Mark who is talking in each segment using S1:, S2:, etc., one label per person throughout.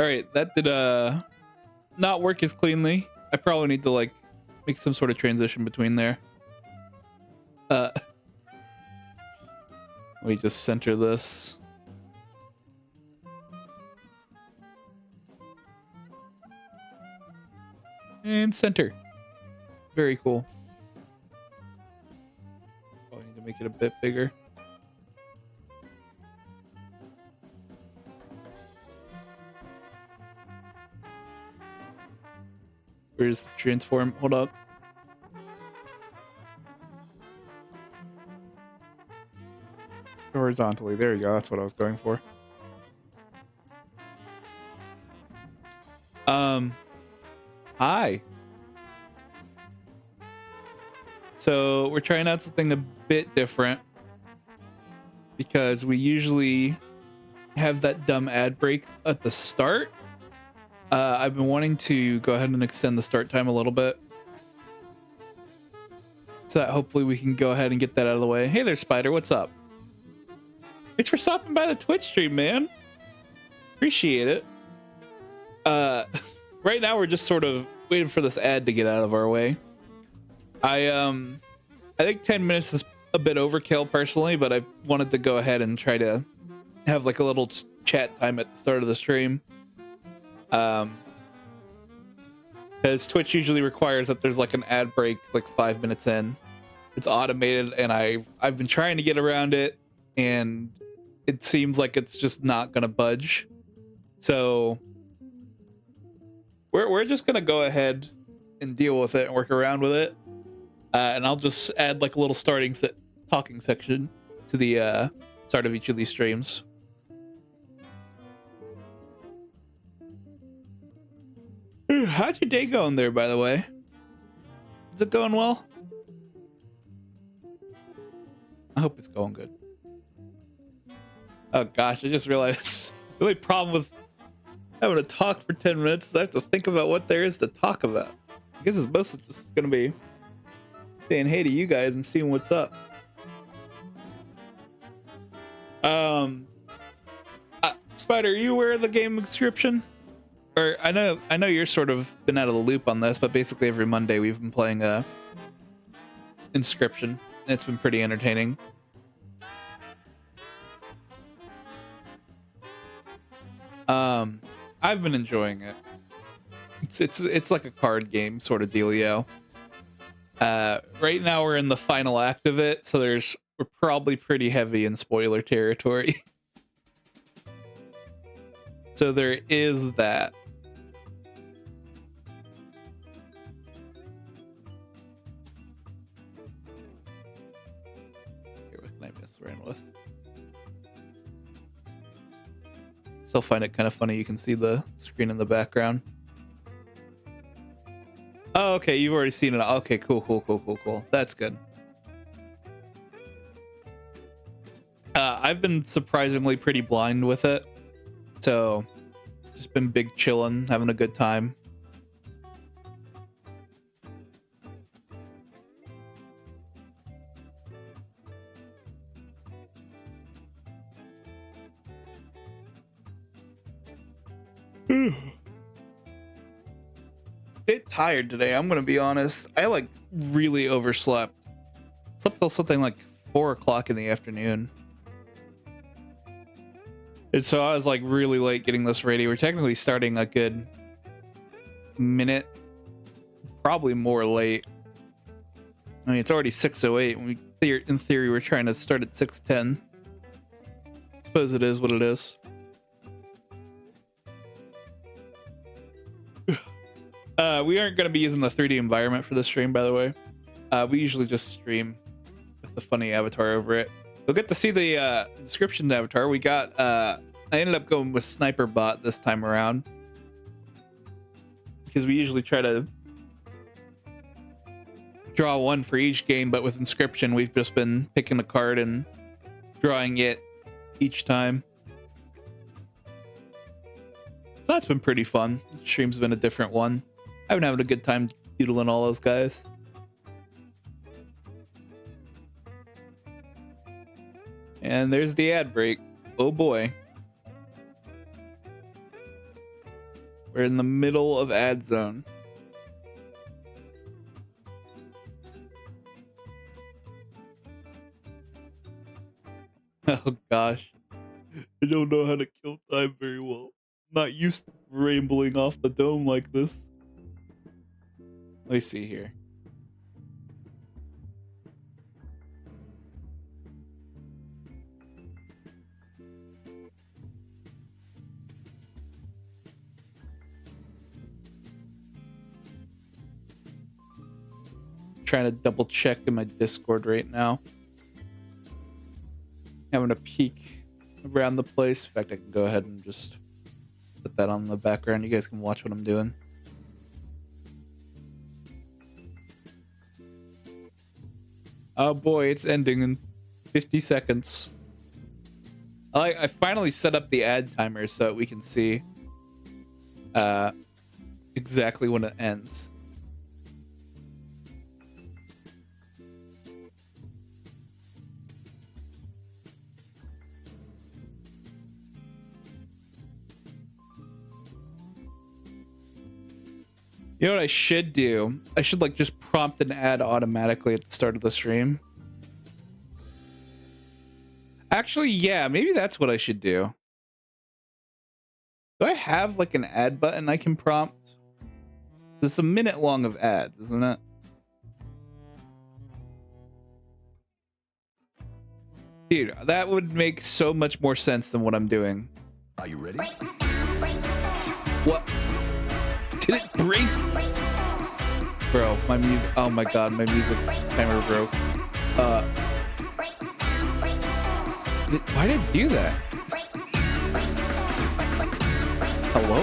S1: All right, that did not work as cleanly. I probably need to like make some sort of transition between there. We just center this. And center. Very cool. Oh, I need to make it a bit bigger. Where's the transform? Hold up. Horizontally. There you go. That's what I was going for. Hi. So we're trying out something a bit different because we usually have that dumb ad break at the start. I've been wanting to go ahead and extend the start time a little bit so that hopefully we can go ahead and get that out of the way. Hey there, Spider. What's up? Thanks for stopping by the Twitch stream, man. Appreciate it. Right now we're just sort of waiting for this ad to get out of our way. I think 10 minutes is a bit overkill personally, but I wanted to go ahead and try to have like a little chat time at the start of the stream. Because Twitch usually requires that there's like an ad break like 5 minutes in. It's automated, and I've been trying to get around it, and it seems like it's just not gonna budge. So we're just gonna go ahead and deal with it and work around with it. And I'll just add like a little talking section to the start of each of these streams. How's your day going there, by the way? Is it going well? I hope it's going good. Oh gosh, I just realized the only problem with having to talk for 10 minutes is I have to think about what there is to talk about. I guess it's mostly just gonna be saying hey to you guys and seeing what's up. Spider, are you aware of the game Inscription? Or I know you're sort of been out of the loop on this, but basically every Monday we've been playing Inscription. It's been pretty entertaining. I've been enjoying it. It's like a card game sort of dealio. Right now we're in the final act of it, so we're probably pretty heavy in spoiler territory. So there is that. Here, what can I mess around with? Still find it kind of funny. You can see the screen in the background. Oh, okay. You've already seen it. Okay, cool. That's good. I've been surprisingly pretty blind with it. So, just been big chillin', having a good time. Bit tired today, I'm gonna be honest. I like really overslept. Slept till something like 4 o'clock in the afternoon. And so I was like really late getting this ready. We're technically starting a good minute, probably more late. I mean, it's already 6:08. In theory, we're trying to start at 6:10. I suppose it is what it is. We aren't going to be using the 3D environment for this stream, by the way. We usually just stream with the funny avatar over it. You'll get to see the description avatar. We got, I ended up going with Sniper Bot this time around. Because we usually try to draw one for each game, but with Inscription, we've just been picking a card and drawing it each time. So that's been pretty fun. Stream's been a different one. I've been having a good time doodling all those guys. And there's the ad break. Oh boy. We're in the middle of ad zone. Oh gosh. I don't know how to kill time very well. I'm not used to rambling off the dome like this. Let me see here. Trying to double check in my Discord right now. Having a peek around the place. In fact, I can go ahead and just put that on the background. You guys can watch what I'm doing. Oh boy, it's ending in 50 seconds. I finally set up the ad timer so that we can see exactly when it ends. You know what I should do? I should like just prompt an ad automatically at the start of the stream. Actually, yeah, maybe that's what I should do. Do I have like an ad button I can prompt? It's a minute long of ads, isn't it? Dude, that would make so much more sense than what I'm doing.
S2: Are you ready?
S1: What? Did it break? Bro, my music. Oh my god, my music timer broke. Why did it do that? Hello?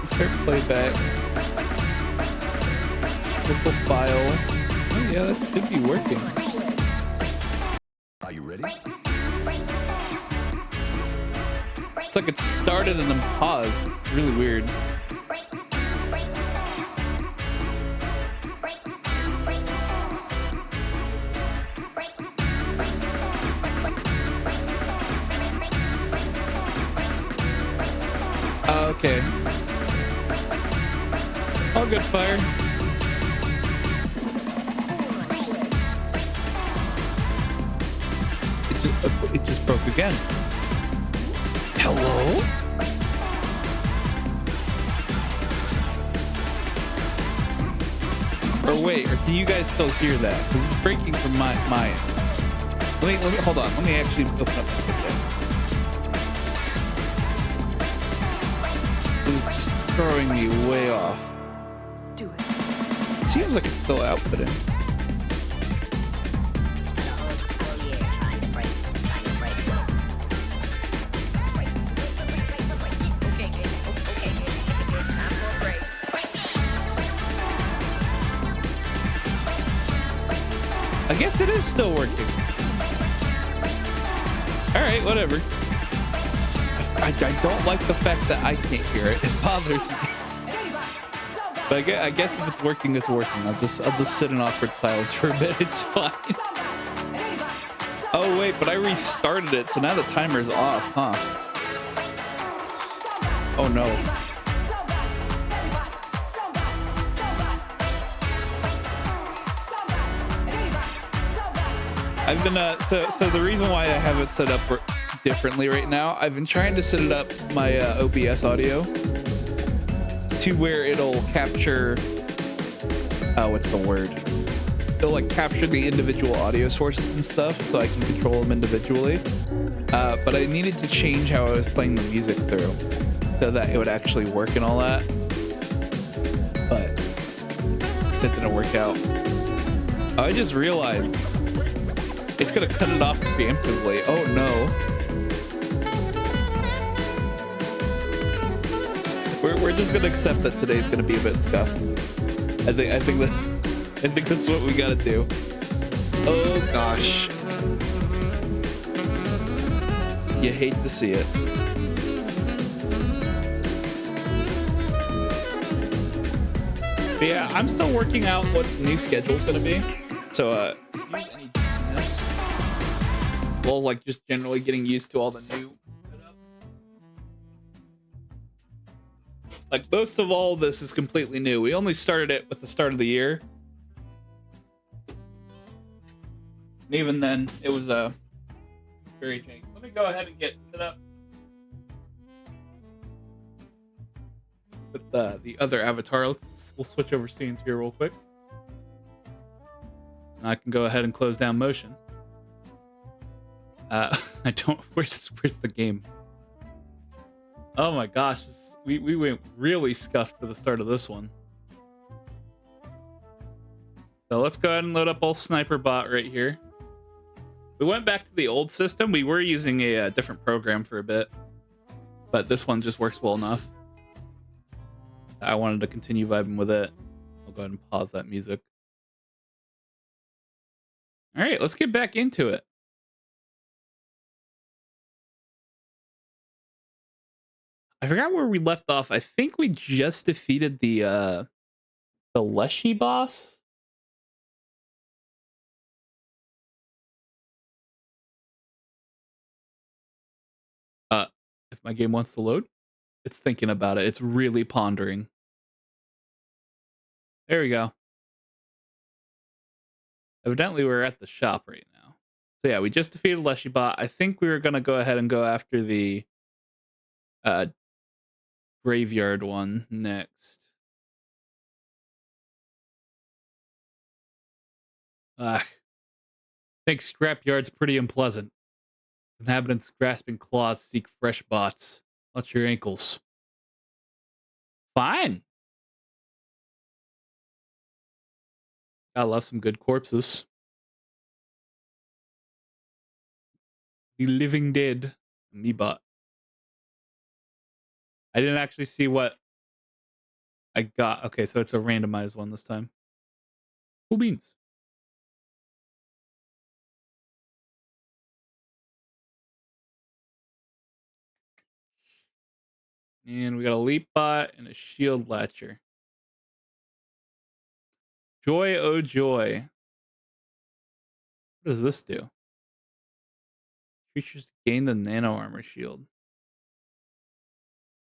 S1: Start playback. Local file. Oh yeah, that should be working.
S2: Are you ready?
S1: It's like it started and then paused. It's really weird. Okay. All good, fire. It just broke again. Hello? Or wait, or can you guys still hear that? Because it's breaking from my end. Let me hold on. Let me actually open up the video. It's throwing me way off.
S3: Do it.
S1: It seems like it's still outputting. I guess it is still working. All right, whatever. I don't like the fact that I can't hear it. It bothers me. But I guess if it's working, it's working. I'll just sit in awkward silence for a bit. It's fine. Oh wait, but I restarted it, so now the timer's off, huh? Oh no. I've been so the reason why I have it set up differently right now, I've been trying to set it up my OBS audio to where it'll capture what's the word? It'll like capture the individual audio sources and stuff so I can control them individually. But I needed to change how I was playing the music through so that it would actually work and all that. But that didn't work out. Oh, I just realized it's gonna cut it off preemptively. Oh no. We're just gonna accept that today's gonna be a bit scuffed. I think that's what we gotta do. Oh gosh. You hate to see it. But yeah, I'm still working out what the new schedule's gonna be. So excuse any this. As well as like just generally getting used to all the new setup. Like most of all this is completely new. We only started it with the start of the year. And even then, it was very janky. Let me go ahead and get set up with the other avatar. We'll switch over scenes here real quick. And I can go ahead and close down motion. I don't. Where's the game? Oh my gosh, we went really scuffed for the start of this one. So let's go ahead and load up old Sniper Bot right here. We went back to the old system. We were using a different program for a bit, but this one just works well enough. I wanted to continue vibing with it. I'll go ahead and pause that music. All right, let's get back into it. I forgot where we left off. I think we just defeated the Leshy boss. If my game wants to load, it's thinking about it. It's really pondering. There we go. Evidently, we're at the shop right now. So yeah, we just defeated Leshy bot. I think we were gonna go ahead and go after the graveyard one next. I think scrapyard's pretty unpleasant. Inhabitants grasping claws seek fresh bots. Watch your ankles. Fine. I love some good corpses. The living dead. Me bot. I didn't actually see what I got. Okay, so it's a randomized one this time. Cool beans. And we got a leap bot and a shield latcher. Joy, oh joy. What does this do? Creatures gain the nano armor shield.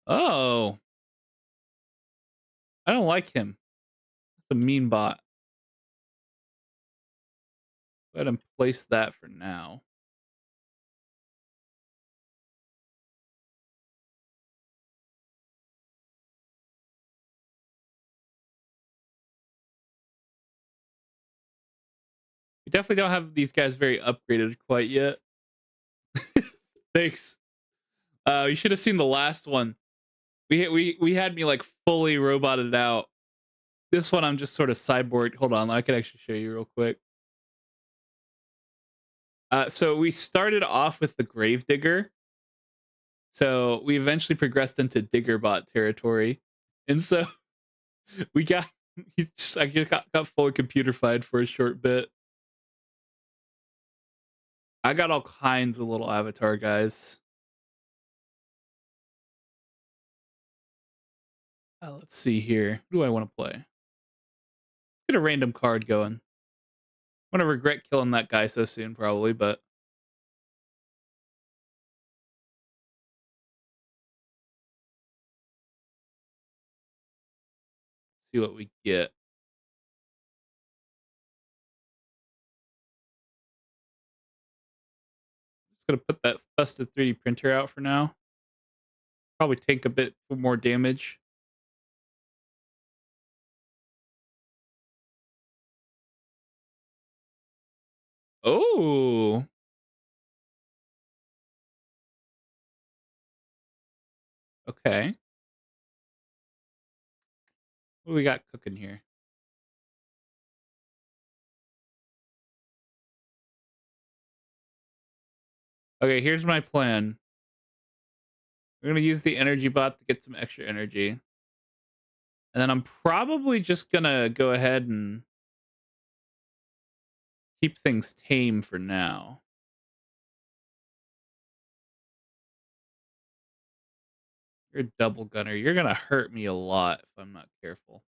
S1: Oh. I don't like him. It's a mean bot. Go ahead and place that for now. We definitely don't have these guys very upgraded quite yet. Thanks. You should have seen the last one. We had me like fully roboted out. This one I'm just sort of cyborg. Hold on, I can actually show you real quick. So we started off with the Gravedigger. So we eventually progressed into Diggerbot territory. And so we got I got fully computerified for a short bit. I got all kinds of little avatar guys. Let's see here. Who do I want to play? Get a random card going. I'm gonna regret killing that guy so soon, probably, but see what we get. Just gonna put that busted 3D printer out for now. Probably take a bit more damage. Oh. Okay. What do we got cooking here? Okay, here's my plan. We're gonna use the energy bot to get some extra energy. And then I'm probably just gonna go ahead and keep things tame for now. You're a double gunner. You're gonna hurt me a lot if I'm not careful.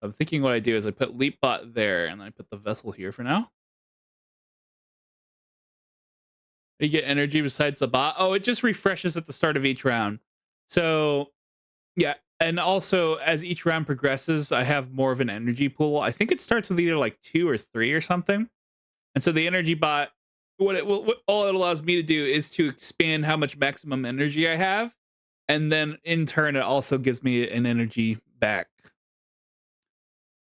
S1: I'm thinking what I do is I put leap bot there and then I put the vessel here for now. You get energy besides the bot. Oh, it just refreshes at the start of each round. So Yeah, and also as each round progresses, I have more of an energy pool. I think it starts with either like 2 or 3 or something. And so the energy bot, what all it allows me to do is to expand how much maximum energy I have, and then in turn it also gives me an energy back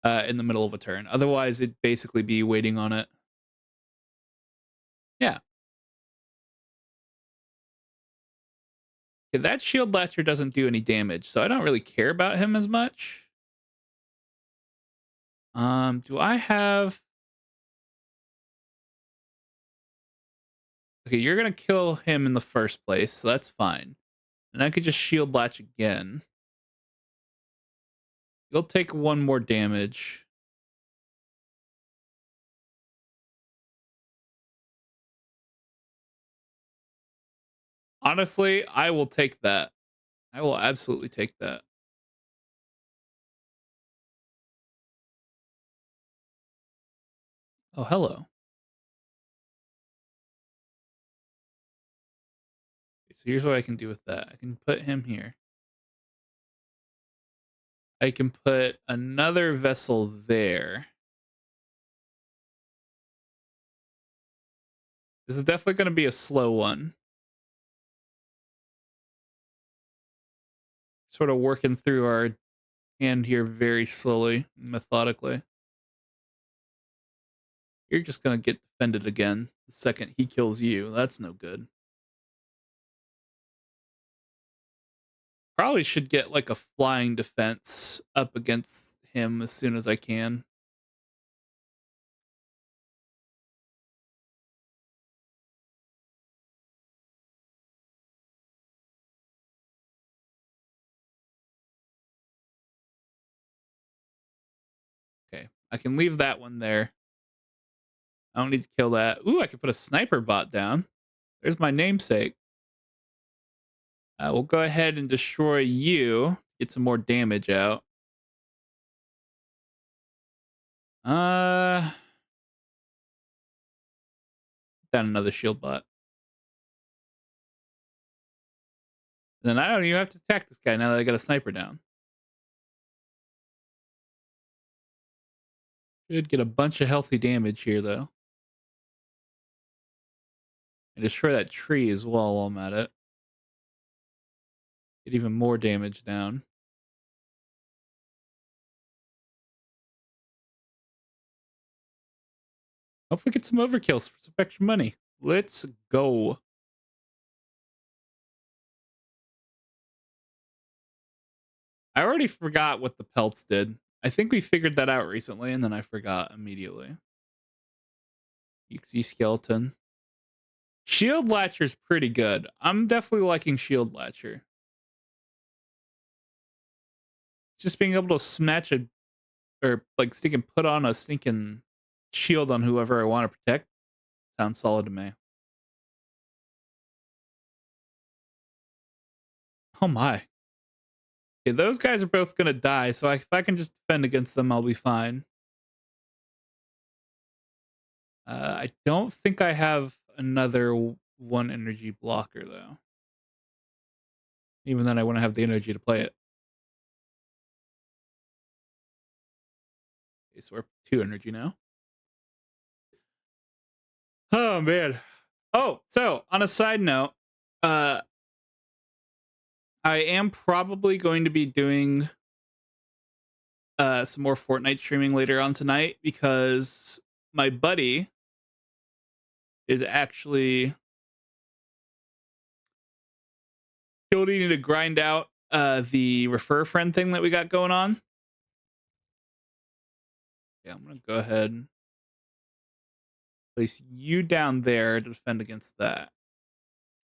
S1: in the middle of a turn. Otherwise, it'd basically be waiting on it. Yeah. Okay, that shield latcher doesn't do any damage, so I don't really care about him as much. Do I have? Okay, you're gonna kill him in the first place, so that's fine. And I could just shield latch again. You'll take 1 more damage. Honestly, I will take that. I will absolutely take that. Oh, hello. So here's what I can do with that. I can put him here. I can put another vessel there. This is definitely going to be a slow one. Sort of working through our hand here very slowly, methodically. You're just going to get defended again the second he kills you. That's no good. Probably should get like a flying defense up against him as soon as I can. Okay, I can leave that one there. I don't need to kill that. Ooh, I can put a sniper bot down. There's my namesake. We'll go ahead and destroy you. Get some more damage out. Down another shield bot. Then I don't even have to attack this guy now that I got a sniper down. Should get a bunch of healthy damage here, though. And destroy that tree as well while I'm at it. Get even more damage down. Hopefully get some overkills for some extra money. Let's go. I already forgot what the pelts did. I think we figured that out recently, and then I forgot immediately. Skeleton. Shield Latcher's pretty good. I'm definitely liking Shield Latcher. Just being able to smash a, or like stick and put on a stinking shield on whoever I want to protect sounds solid to me. Oh my. Okay, those guys are both gonna die, so if I can just defend against them, I'll be fine. I don't think I have another 1 energy blocker though. Even then, I wouldn't have the energy to play it. Okay, so we're 2 energy now. Oh man. Oh, so on a side note, uh, I am probably going to be doing some more Fortnite streaming later on tonight because my buddy is actually still needing to grind out the refer friend thing that we got going on. Yeah, I'm gonna go ahead and place you down there to defend against that.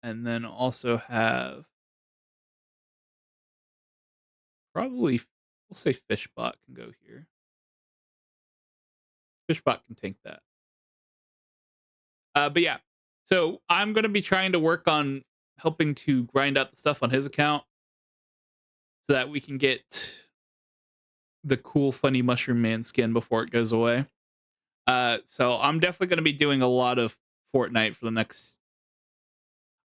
S1: And then also have probably, we'll say Fishbot can go here. Fishbot can tank that. But yeah, so I'm going to be trying to work on helping to grind out the stuff on his account so that we can get the cool, funny Mushroom Man skin before it goes away. So I'm definitely going to be doing a lot of Fortnite for the next.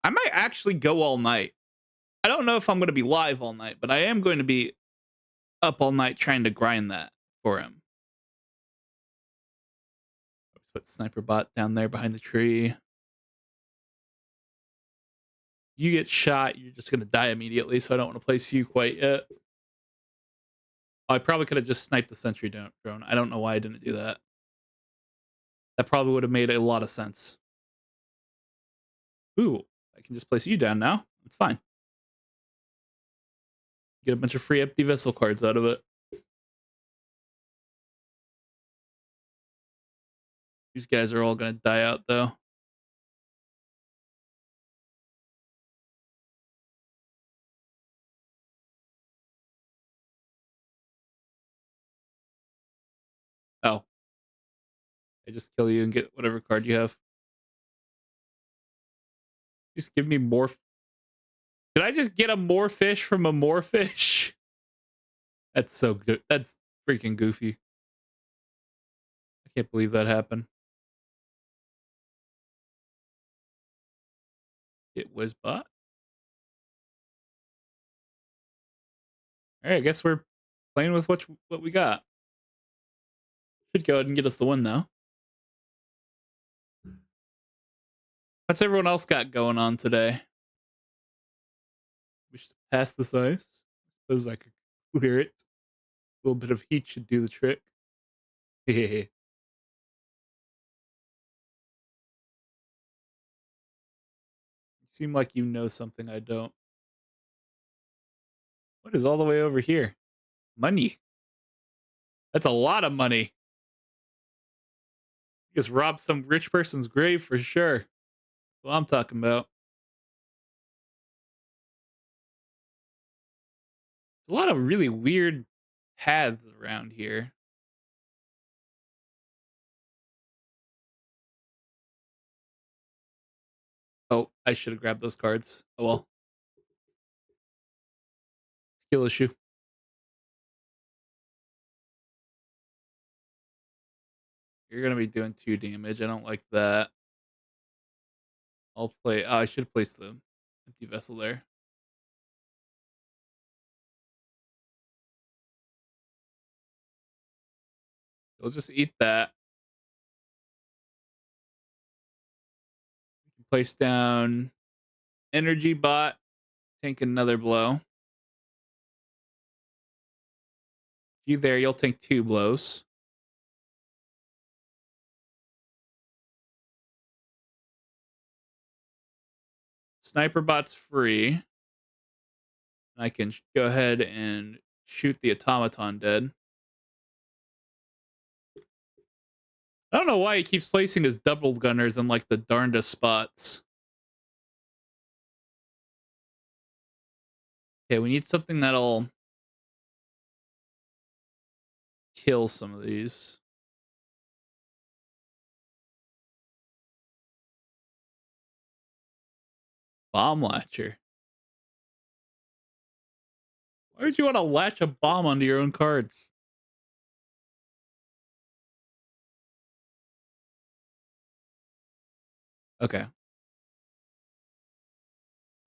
S1: I might actually go all night. I don't know if I'm going to be live all night, but I am going to be up all night trying to grind that for him. Let's put sniper bot down there behind the tree. You get shot, you're just going to die immediately, so I don't want to place you quite yet. I probably could have just sniped the sentry drone. I don't know why I didn't do that. That probably would have made a lot of sense. Ooh, I can just place you down now. It's fine. Get a bunch of free empty vessel cards out of it. These guys are all going to die out, though. Oh. I just kill you and get whatever card you have. Just give me more. Did I just get a more fish from a more fish? That's so good. That's freaking goofy. I can't believe that happened. It was bot. All right, I guess we're playing with what we got. Should go ahead and get us the win now. What's everyone else got going on today? We should pass this ice. I suppose I could clear it. A little bit of heat should do the trick. You seem like you know something I don't. What is all the way over here? Money. That's a lot of money. You just robbed some rich person's grave for sure. That's what I'm talking about. There's a lot of really weird paths around here. Oh, I should have grabbed those cards. Oh well. Skill issue. You're gonna be doing 2 damage. I don't like that. I'll play. Oh, I should have placed the empty vessel there. We'll just eat that. Place down energy bot. Tank another blow. You there? You'll take 2 blows. Sniper bot's free. I can go ahead and shoot the automaton dead. I don't know why he keeps placing his double gunners in like the darndest spots. Okay, we need something that'll kill some of these. Bomb latcher. Why would you want to latch a bomb onto your own cards? Okay.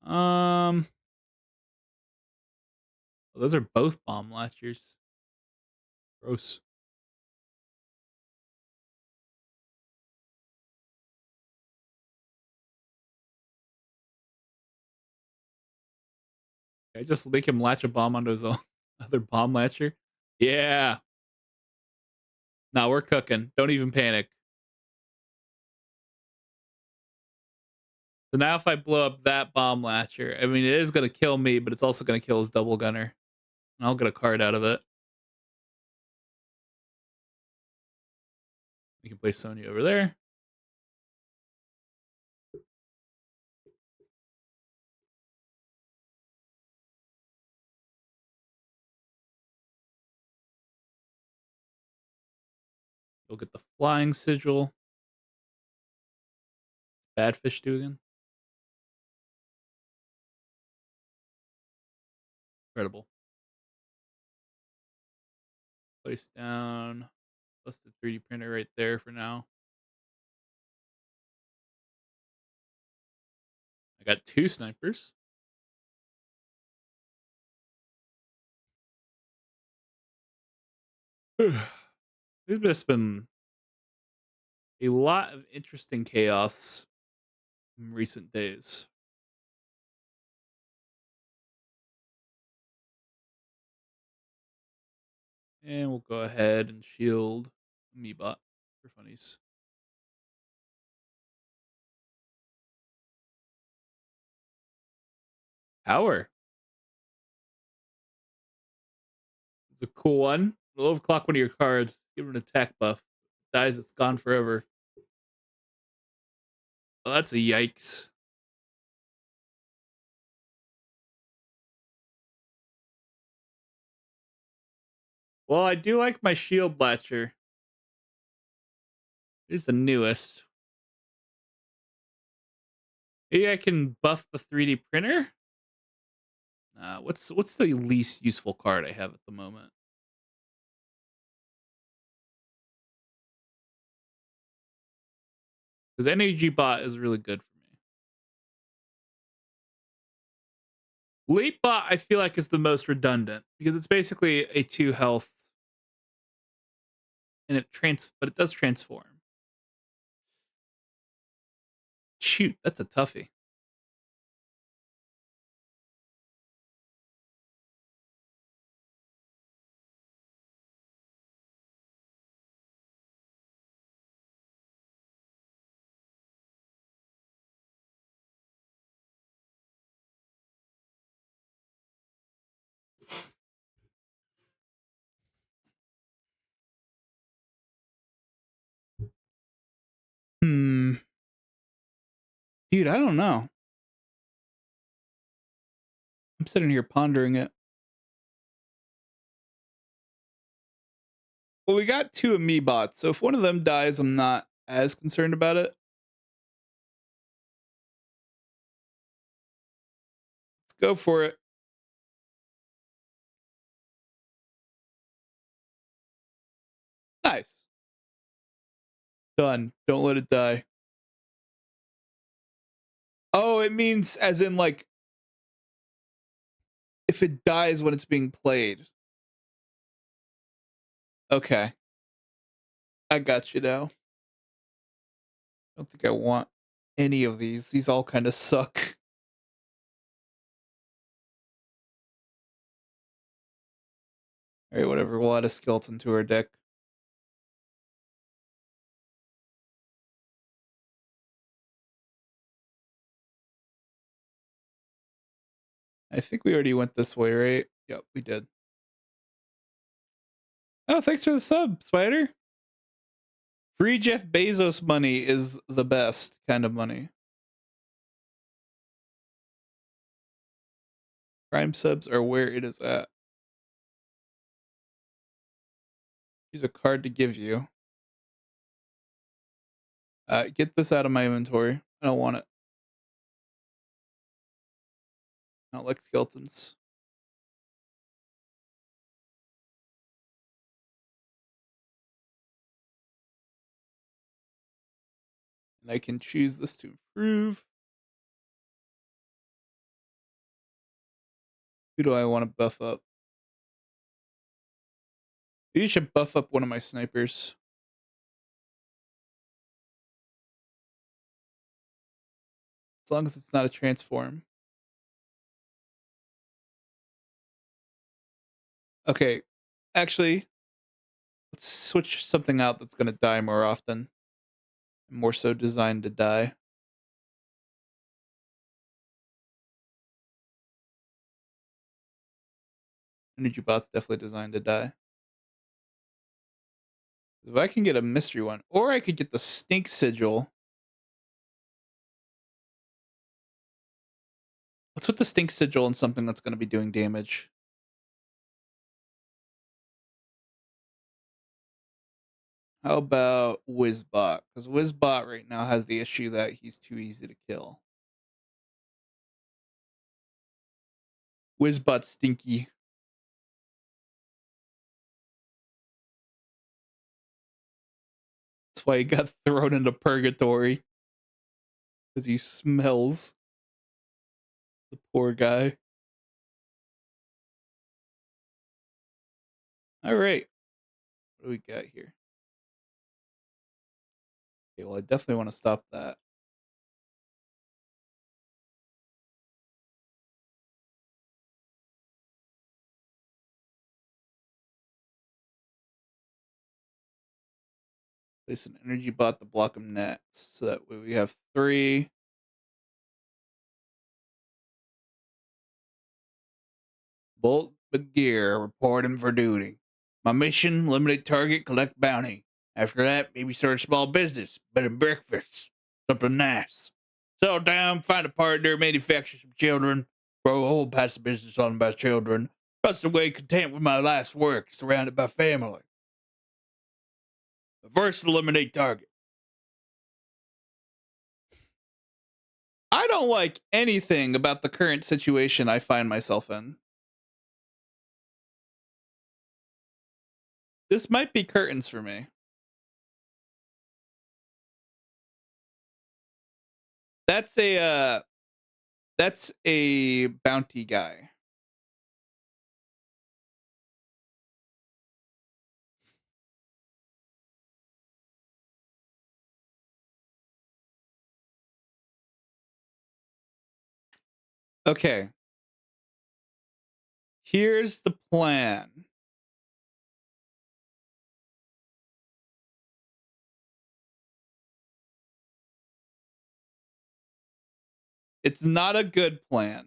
S1: Well, those are both bomb latchers. Gross. I just make him latch a bomb onto his own other bomb latcher. Yeah. No, we're cooking. Don't even panic. So now if I blow up that bomb latcher, I mean, it is going to kill me, but it's also going to kill his double gunner. And I'll get a card out of it. We can place Sony over there. We'll get the flying sigil. Bad fish do again. Incredible. Place down. Listed 3D printer right there for now. I got 2 snipers. There's just been a lot of interesting chaos in recent days. And we'll go ahead and shield Meebot for funnies. Power. It's a cool one. We'll overclock one of your cards. Give it an attack buff. Dies, it's gone forever. Oh, that's a yikes. Well, I do like my shield latcher. It's the newest. Maybe I can buff the 3D printer. What's the least useful card I have at the moment? Because Energy Bot is really good for me. Leap Bot, I feel like, is the most redundant because it's basically a 2 health, and but it does transform. Shoot, that's a toughie. Hmm. Dude, I don't know. I'm sitting here pondering it. Well, we got 2 Amiibots, so if one of them dies, I'm not as concerned about it. Let's go for it. Nice. Done. Don't let it die. Oh, it means as in like if it dies when it's being played. Okay. I got you now. I don't think I want any of these. These all kind of suck. All right, whatever. We'll add a skeleton to our deck. I think we already went this way, right? Yep, we did. Oh, thanks for the sub, Spider. Free Jeff Bezos money is the best kind of money. Prime subs are where it is at. Use a card to give you. Get this out of my inventory. I don't want it. I don't like skeletons. And I can choose this to improve. Who do I want to buff up? Maybe you should buff up one of my snipers. As long as it's not a transform. Okay. Actually, let's switch something out that's going to die more often. More so designed to die. Energy Bot's definitely designed to die. If I can get a mystery one, or I could get the Stink Sigil. Let's put the Stink Sigil in something that's going to be doing damage. How about Wizbot? Because Wizbot right now has the issue that he's too easy to kill. Wizbot's stinky. That's why he got thrown into purgatory. Because he smells. The poor guy. All right. What do we got here? Okay, well, I definitely want to stop that. Place an energy bot to block them next. So that way we have 3. Bolt with gear, reporting for duty. My mission, eliminate target, collect bounty. After that, maybe start a small business, bed and breakfast. Something nice. Settle down, find a partner, manufacture some children. Grow old, pass the business on by children. Trust away, content with my life's work, surrounded by family. But first, eliminate target. I don't like anything about the current situation I find myself in. This might be curtains for me. That's a bounty guy. Okay. Here's the plan. It's not a good plan.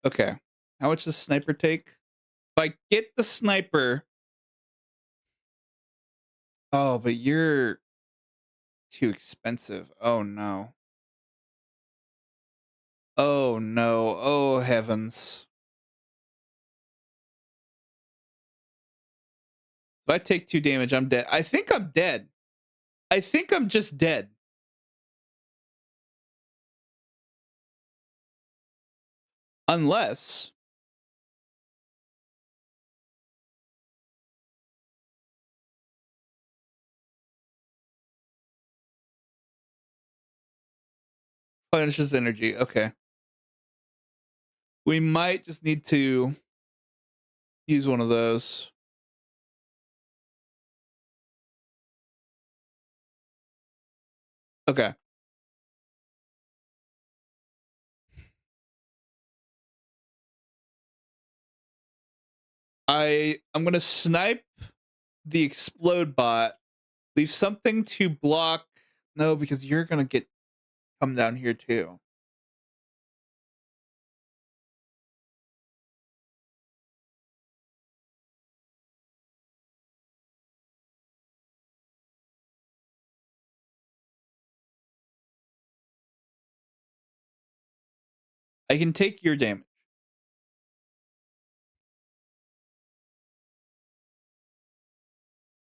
S1: Okay. How much does sniper take? If I get the sniper. Oh, but you're too expensive. Oh no. Oh no. Oh heavens. If I take 2 damage, I'm dead. I think I'm dead. I think I'm just dead. Unless replenishes energy. Okay. We might just need to use one of those. Okay. I'm gonna snipe the explode bot. Leave something to block. No, because you're gonna come down here too. I can take your damage.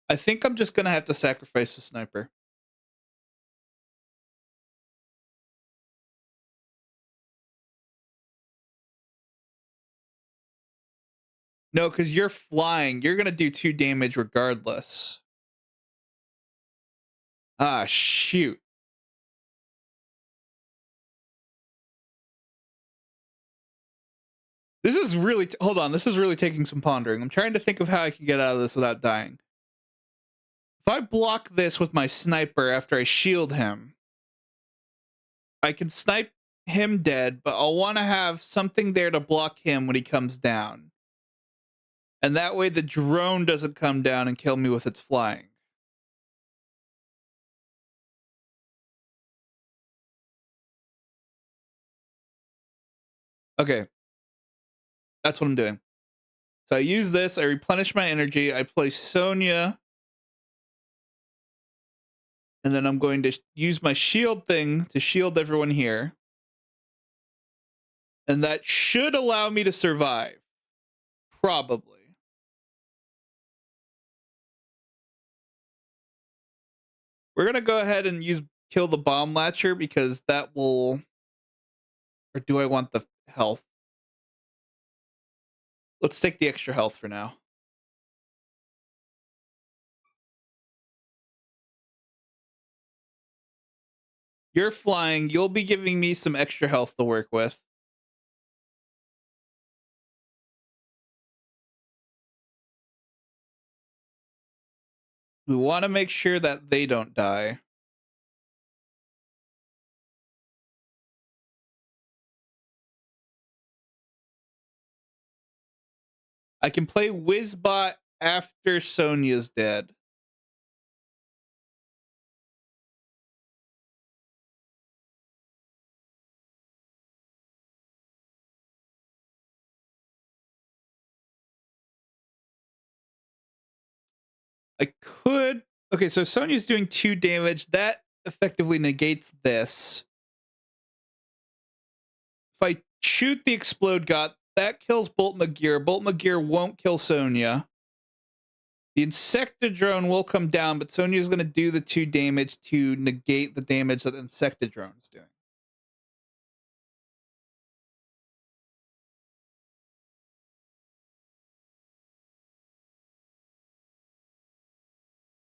S1: I think I'm just gonna have to sacrifice the sniper. No, because you're flying. You're gonna do 2 damage regardless. Ah, shoot. This is really hold on. This is really taking some pondering. I'm trying to think of how I can get out of this without dying. If I block this with my sniper after I shield him, I can snipe him dead, but I'll want to have something there to block him when he comes down. And that way the drone doesn't come down and kill me with its flying. Okay. That's what I'm doing. So I use this, I replenish my energy, I play Sonya, and then I'm going to use my shield thing to shield everyone here. And that should allow me to survive. Probably. We're going to go ahead and kill the bomb latcher because that will... Or do I want the health? Let's take the extra health for now. You're flying. You'll be giving me some extra health to work with. We want to make sure that they don't die. I can play Wizbot after Sonya's dead. I could. Okay, so Sonya's doing 2 damage. That effectively negates this. If I shoot the Explode God, that kills Bolt Magir. Bolt Magir won't kill Sonya. The Insectadrone will come down, but Sonya's going to do the 2 damage to negate the damage that the Insectadrone is doing.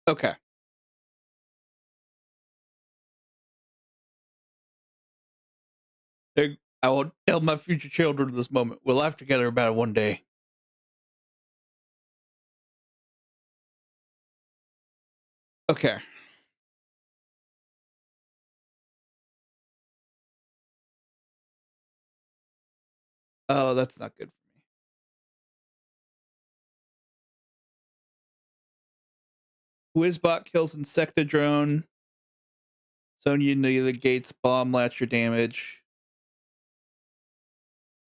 S1: Okay. I will tell my future children this moment. We'll laugh together about it one day. Okay. Oh, that's not good for me. Wizbot kills Insectadrone. Sonya negates bomb latcher damage.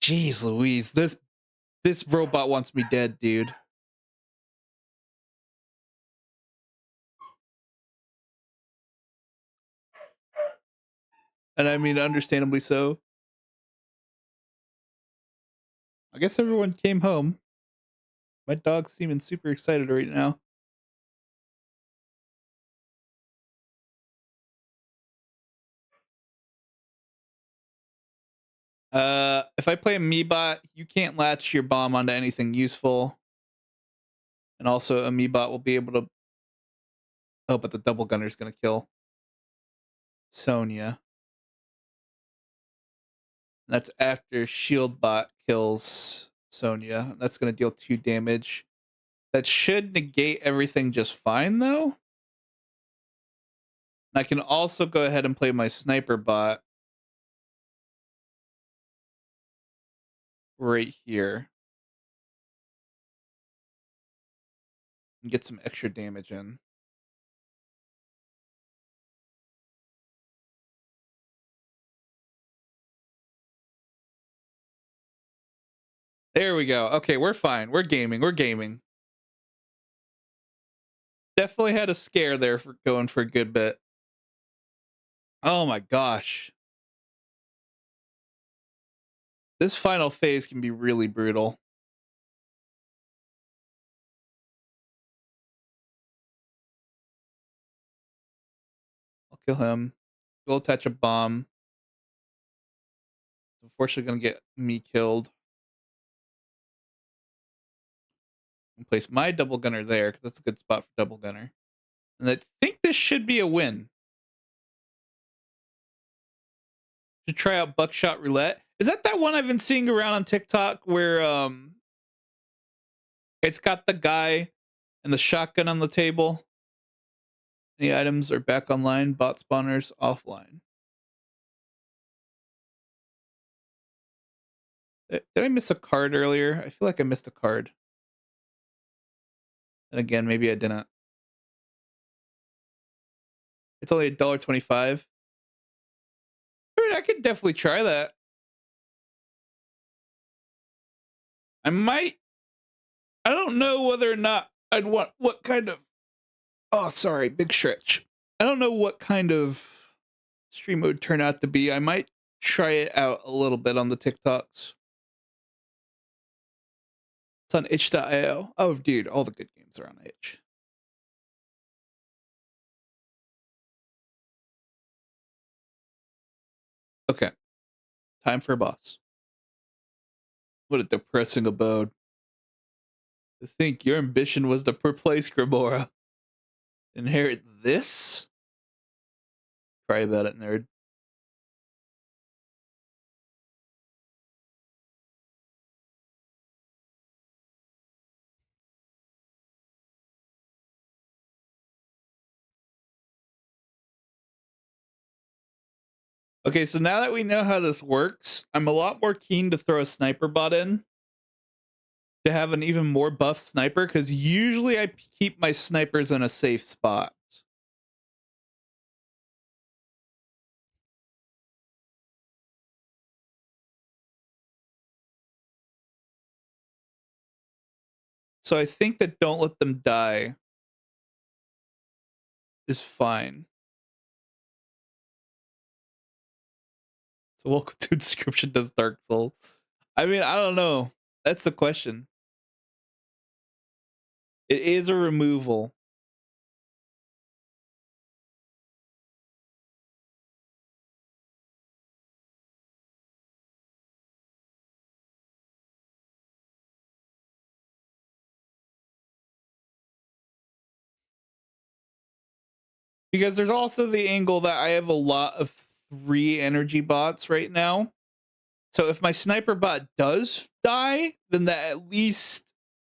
S1: Jeez Louise, this robot wants me dead, dude. And I mean, understandably so. I guess everyone came home. My dog's seeming super excited right now. If I play a Meebot, you can't latch your bomb onto anything useful. And also, a Meebot will be able to. Oh, but the double gunner's gonna kill Sonya. That's after Shieldbot kills Sonya. That's gonna deal 2 damage. That should negate everything just fine, though. And I can also go ahead and play my Sniper Bot right here and get some extra damage in. There we go. Okay, we're fine. We're gaming. We're gaming. Definitely had a scare there for going for a good bit. Oh my gosh. This final phase can be really brutal. I'll kill him. Go attach a bomb. Unfortunately, gonna get me killed. And place my double gunner there because that's a good spot for double gunner. And I think this should be a win. To try out Buckshot Roulette. Is that one I've been seeing around on TikTok where it's got the guy and the shotgun on the table? The items are back online. Bot spawners offline. Did I miss a card earlier? I feel like I missed a card. And again, maybe I didn't. It's only $1.25. I mean, I could definitely try that. I might. I don't know whether or not I'd want what kind of. Oh, sorry, big stretch. I don't know what kind of stream would turn out to be. I might try it out a little bit on the TikToks. It's on itch.io. Oh, dude, all the good games are on itch. Okay, time for a boss. What a depressing abode. To think your ambition was to replace Grimora. Inherit this? Cry about it, nerd. Okay, so now that we know how this works, I'm a lot more keen to throw a sniper bot in to have an even more buff sniper, because usually I keep my snipers in a safe spot. So I think that don't let them die is fine. So welcome to description does Dark Soul. I mean, I don't know. That's the question. It is a removal. Because there's also the angle that I have a lot of 3 energy bots right now. So if my sniper bot does die, then that at least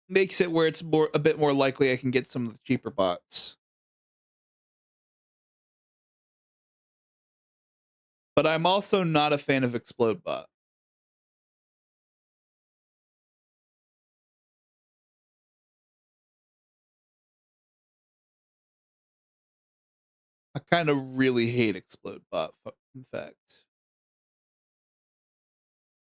S1: makes it where it's a bit more likely I can get some of the cheaper bots. But I'm also not a fan of Explode Bot. I kind of really hate Explode Bot, in fact.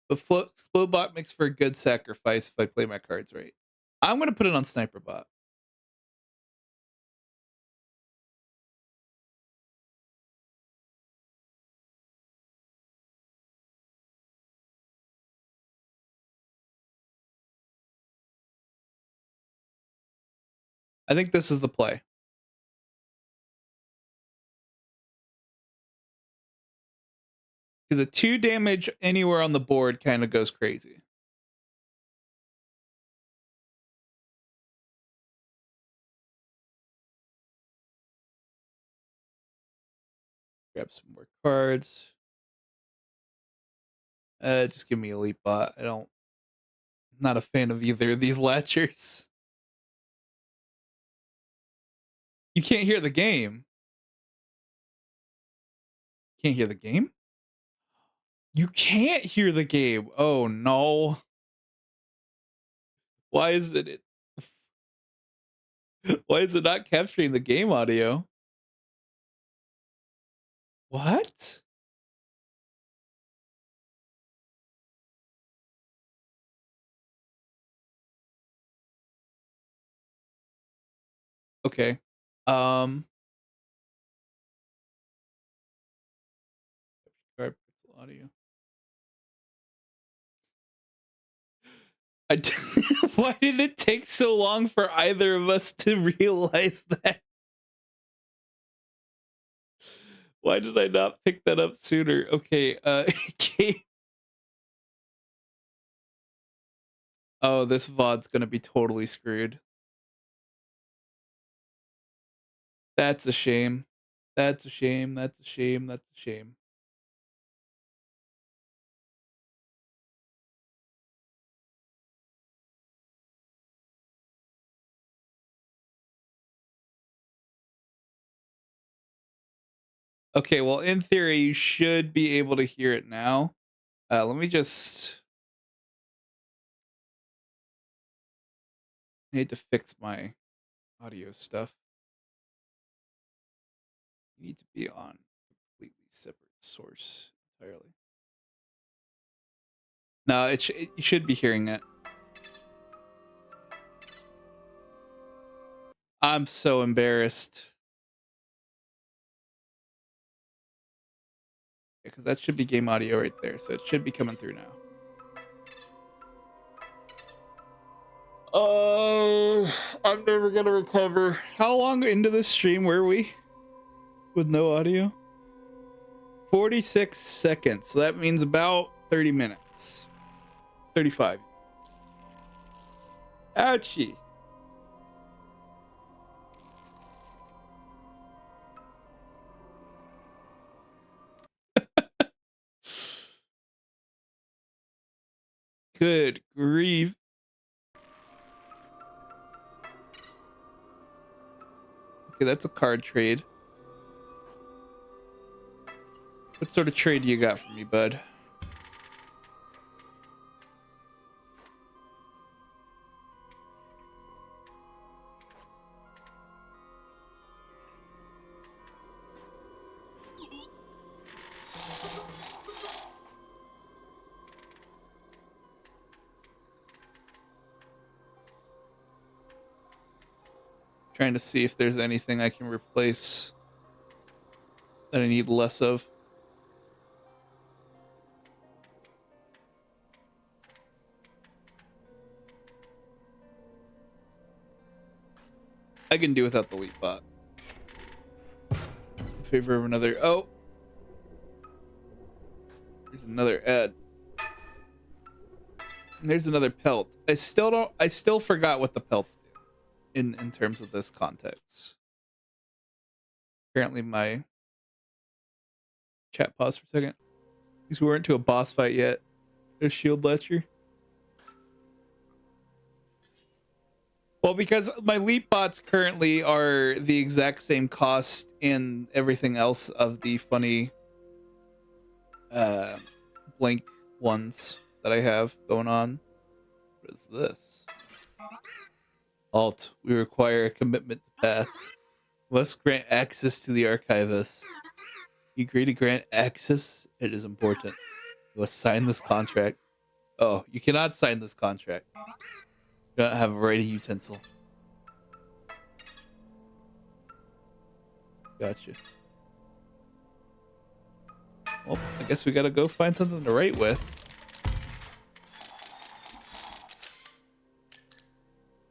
S1: But Explode Bot makes for a good sacrifice if I play my cards right. I'm going to put it on Sniper Bot. I think this is the play. Because a 2 damage anywhere on the board kind of goes crazy. Grab some more cards. Just give me Elite Bot. I'm not a fan of either of these latchers. You can't hear the game. Can't hear the game? You can't hear the game. Oh no. Why is it why is it not capturing the game audio? What? Okay. Um audio. Why did it take so long for either of us to realize that? Why did I not pick that up sooner? Okay, oh, this VOD's gonna be totally screwed. That's a shame. That's a shame. That's a shame. That's a shame. Okay, well, in theory, you should be able to hear it now. Let me just. I need to fix my audio stuff. You need to be on a completely separate source entirely. No, you should be hearing it. I'm so embarrassed. Because that should be game audio right there, so it should be coming through now. Oh, I'm never gonna recover. How long into this stream were we with no audio? 46 seconds. So that means about 30 minutes. 35. Ouchie. Good grief. Okay, that's a card trade. What sort of trade do you got for me, bud? Trying to see if there's anything I can replace that I need less of. I can do without the leap bot. In favor of another. Oh, there's another ad. And there's another pelt. I still forgot what the pelts do in terms of this context. Apparently my chat paused for a second. Because we weren't to a boss fight yet. There's shield ledger. Well, because my leap bots currently are the exact same cost and everything else of the funny blank ones that I have going on. What is this? Alt. We require a commitment to pass. Must grant access to the archivist. You agree to grant access? It is important. You must sign this contract. Oh, you cannot sign this contract. You don't have a writing utensil. Gotcha. Well, I guess we gotta go find something to write with.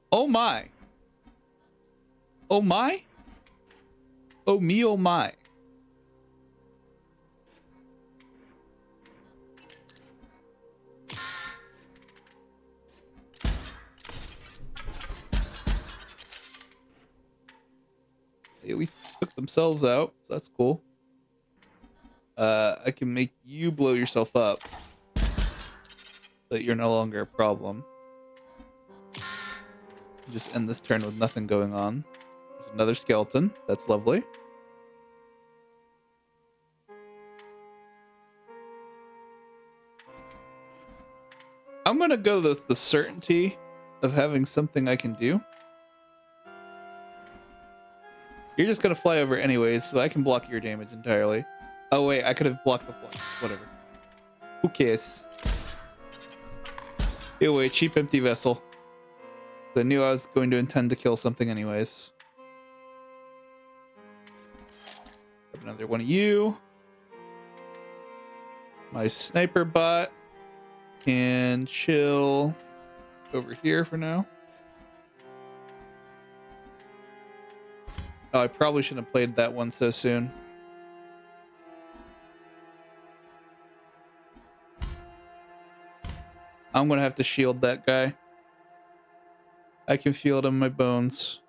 S1: Oh my. Oh my? Oh me, oh my. They at least took themselves out, so that's cool. I can make you blow yourself up so that you're no longer a problem. Just end this turn with nothing going on. There's another skeleton. That's lovely. I'm gonna go with the certainty of having something I can do. You're just gonna fly over anyways, so I can block your damage entirely. Oh wait, I could have blocked the fly. Whatever. Who cares? Anyway, cheap empty vessel. I knew I was going to intend to kill something anyways. Another one of you. My sniper bot can chill over here for now. Oh, I probably shouldn't have played that one so soon. I'm gonna have to shield that guy. I can feel it in my bones.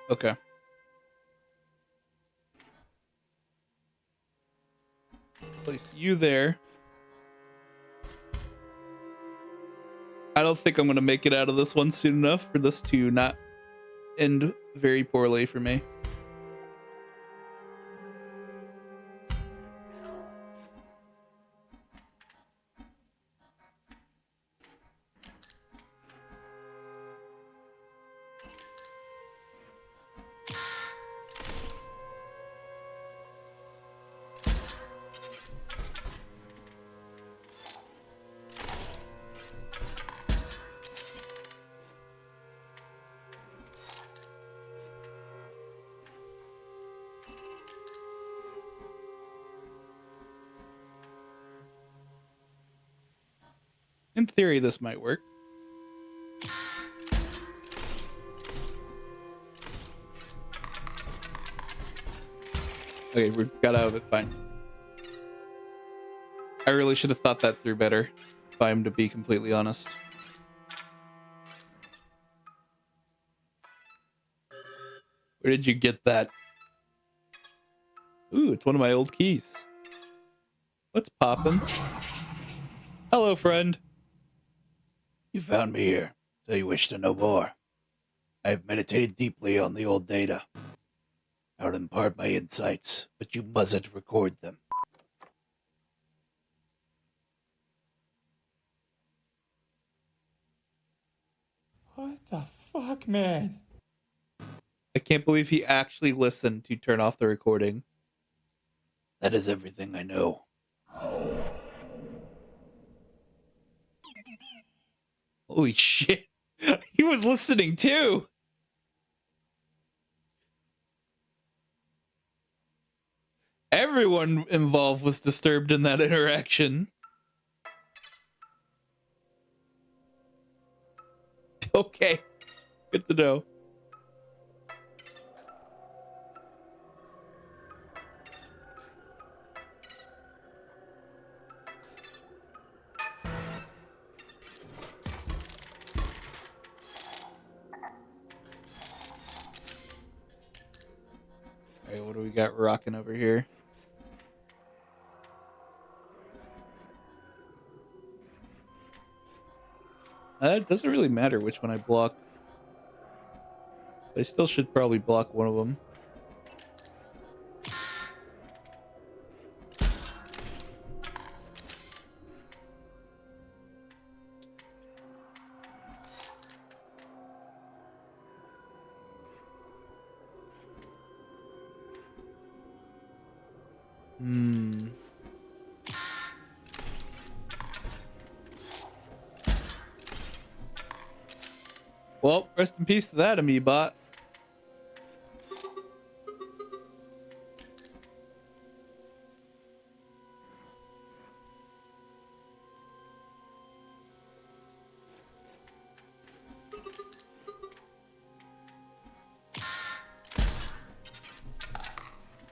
S1: Okay. Place you there. I don't think I'm going to make it out of this one soon enough for this to not end very poorly for me. In theory, this might work. Okay, we got out of it fine. I really should have thought that through better, if I'm to be completely honest. Where did you get that? Ooh, it's one of my old keys. What's poppin'? Hello, friend.
S2: You found me here, so you wish to know more. I have meditated deeply on the old data. I would impart my insights, but you mustn't record them.
S3: What the fuck, man?
S1: I can't believe he actually listened to turn off the recording.
S2: That is everything I know.
S1: Holy shit. He was listening too. Everyone involved was disturbed in that interaction. Okay. Good to know. Alright, what do we got rocking over here? It doesn't really matter which one I block. I still should probably block one of them. Well, rest in peace to that Amiibot.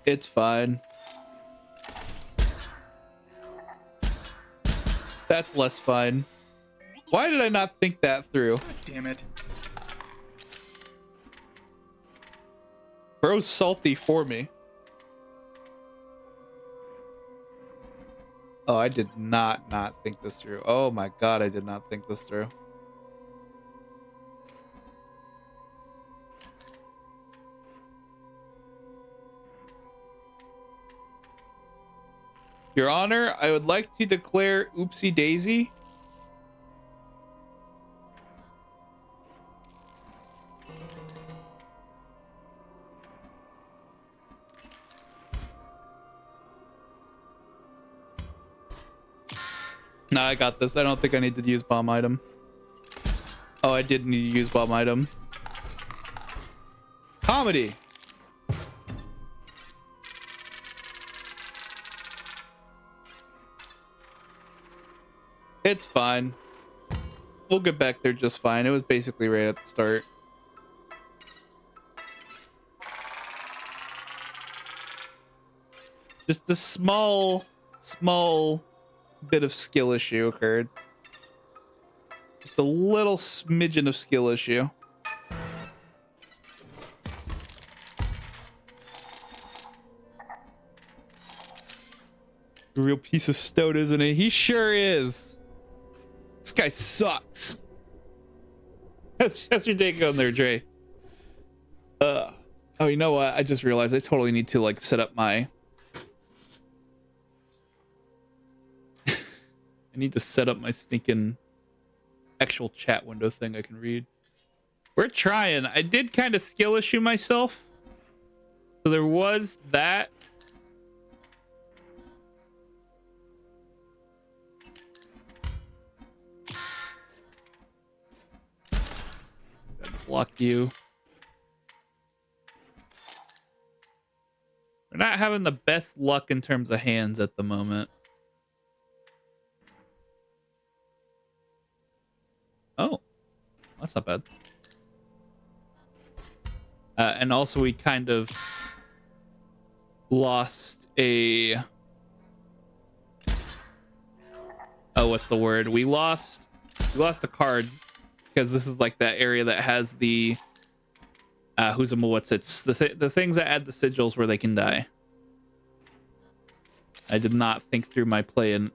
S1: It's fine. That's less fine. Why did I not think that through?
S3: God damn it.
S1: Bro's salty for me. Oh, I did not think this through. Oh my god, I did not think this through. Your Honor, I would like to declare oopsie daisy. Nah, I got this. I don't think I need to use bomb item. Oh, I did need to use bomb item. Comedy. It's fine. We'll get back there just fine. It was basically right at the start. Just a small bit of skill issue occurred. Just a little smidgen of skill issue. A real piece of stout, isn't he? He sure is. This guy sucks. That's your take on there, Dre. Oh, you know what? I just realized I totally need to like set up my. I need to set up my sneaking actual chat window thing I can read. We're trying. I did kind of skill issue myself. So there was that. Block you. We're not having the best luck in terms of hands at the moment. Oh, that's not bad. And also we kind of lost a... Oh, what's the word? We lost a card because this is like that area that has the Who's a what's it's the things that add the sigils where they can die. I did not think through my playing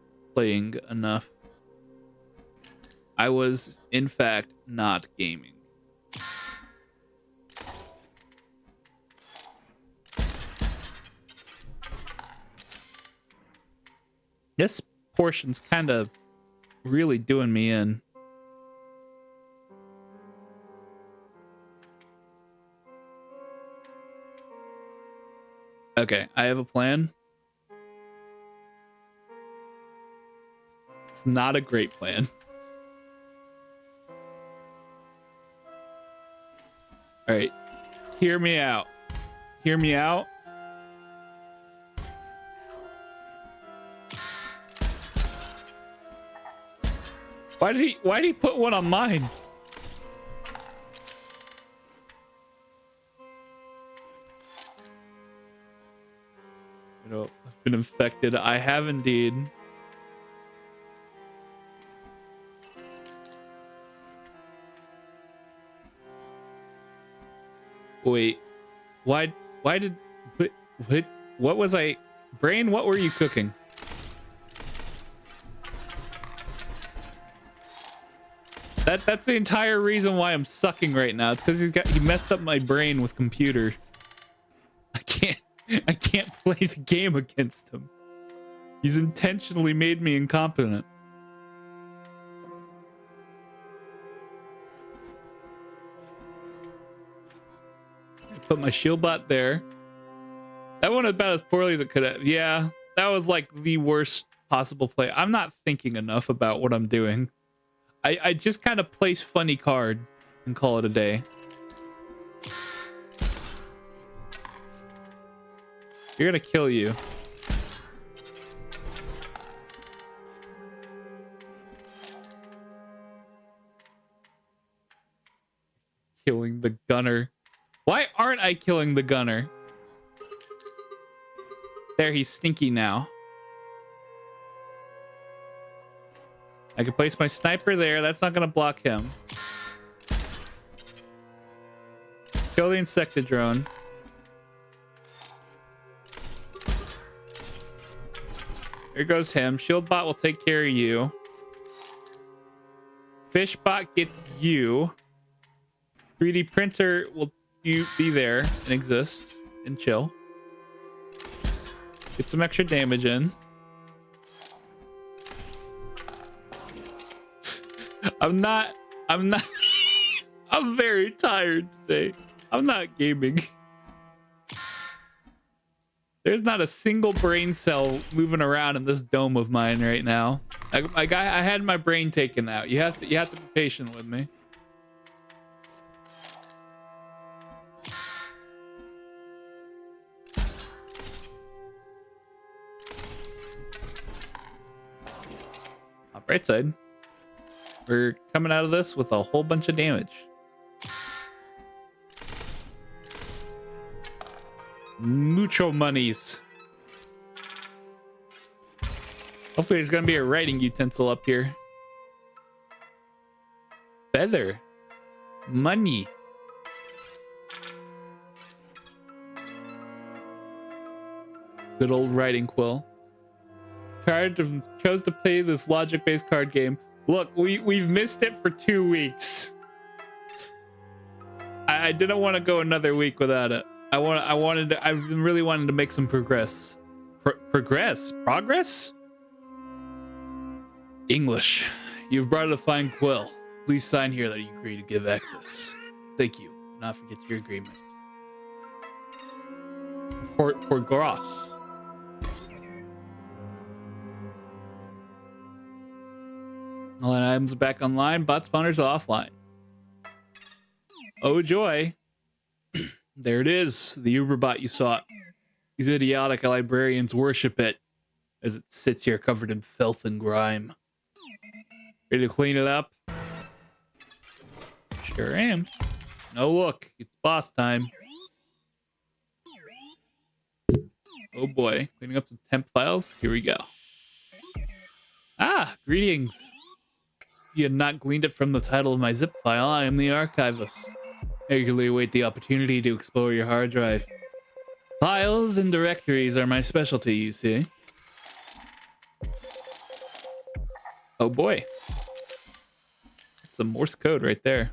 S1: enough. I was in fact not gaming. This portion's kind of really doing me in. Okay, I have a plan. It's not a great plan. All right, hear me out. Hear me out. Why did he put one on mine? You know, I've been infected. I have indeed. Wait, why did what was I brain? What were you cooking? That's the entire reason why I'm sucking right now. It's because he messed up my brain with computer. I can't play the game against him. He's intentionally made me incompetent. I put my shield bot there. That went about as poorly as it could have. Yeah, that was like the worst possible play. I'm not thinking enough about what I'm doing. I just kind of place funny card and call it a day. You're gonna kill you. Killing the gunner. Why aren't I killing the gunner? There, he's stinky now. I can place my sniper there. That's not going to block him. Kill the insectidrone. Here goes him. Shield bot will take care of you. Fish bot gets you. 3D printer will be there and exist and chill. Get some extra damage in. I'm very tired today. I'm not gaming. There's not a single brain cell moving around in this dome of mine right now. I had my brain taken out. You have to be patient with me. Right side. We're coming out of this with a whole bunch of damage. Mucho monies. Hopefully there's gonna be a writing utensil up here. Feather. Money. Good old writing quill. Chose to play this logic-based card game. Look, we've missed it for 2 weeks. I didn't want to go another week without it. I really wanted to make some progress. Progress? English. You've brought a fine quill. Please sign here that you agree to give access. Thank you. Do not forget your agreement. For Gross. All items back online. Bot spawners offline. Oh joy. There it is. The Uber bot you sought. These idiotic librarians worship it as it sits here covered in filth and grime. Ready to clean it up? Sure am. No, look. It's boss time. Oh boy. Cleaning up some temp files. Here we go. Ah, greetings. You had not gleaned it from the title of my zip file. I am the archivist. Eagerly await the opportunity to explore your hard drive. Files and directories are my specialty, you see. Oh boy. That's some Morse code right there.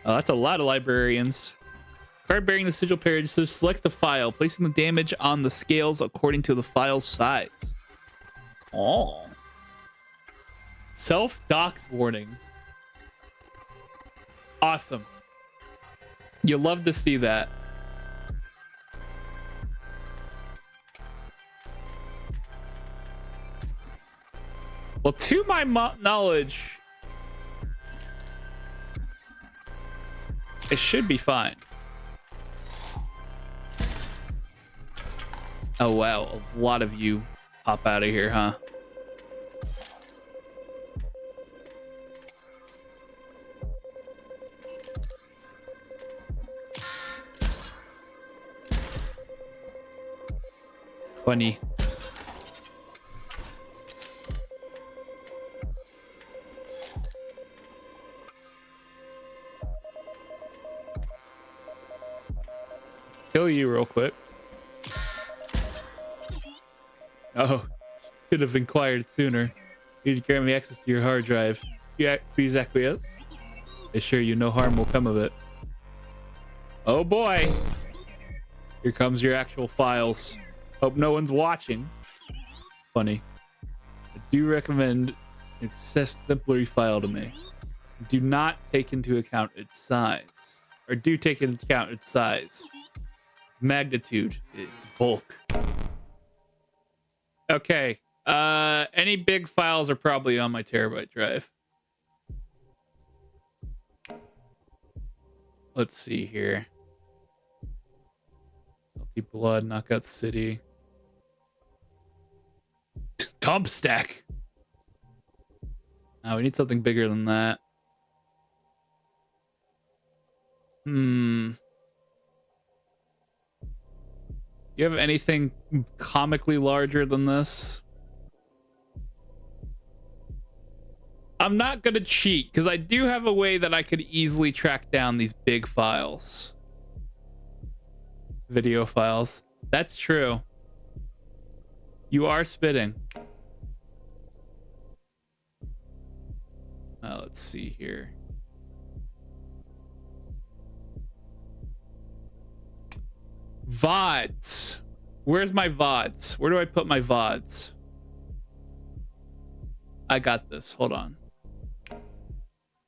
S1: Oh, that's a lot of librarians. Card bearing the sigil page, so select the file, placing the damage on the scales according to the file's size. Oh. Self-docs warning. Awesome. You love to see that. Well, to my knowledge, it should be fine. Oh, wow. A lot of you pop out of here, huh? Funny. Kill you real quick. Oh, should have inquired sooner. You need to grant me access to your hard drive. Please acquiesce. Assure you no harm will come of it. Oh boy. Here comes your actual files. Hope no one's watching. Funny. I do recommend an exemplary file to me. Do not take into account its size. Or do take into account its size. Its magnitude. Its bulk. Okay. Any big files are probably on my terabyte drive. Let's see here. Healthy Blood, Knockout City. Dump stack. Oh, we need something bigger than that. You have anything comically larger than this? I'm not gonna cheat because I do have a way that I could easily track down these big files. Video files. That's true. You are spitting. Let's see here. VODs. Where's my VODs? Where do I put my VODs? I got this. Hold on.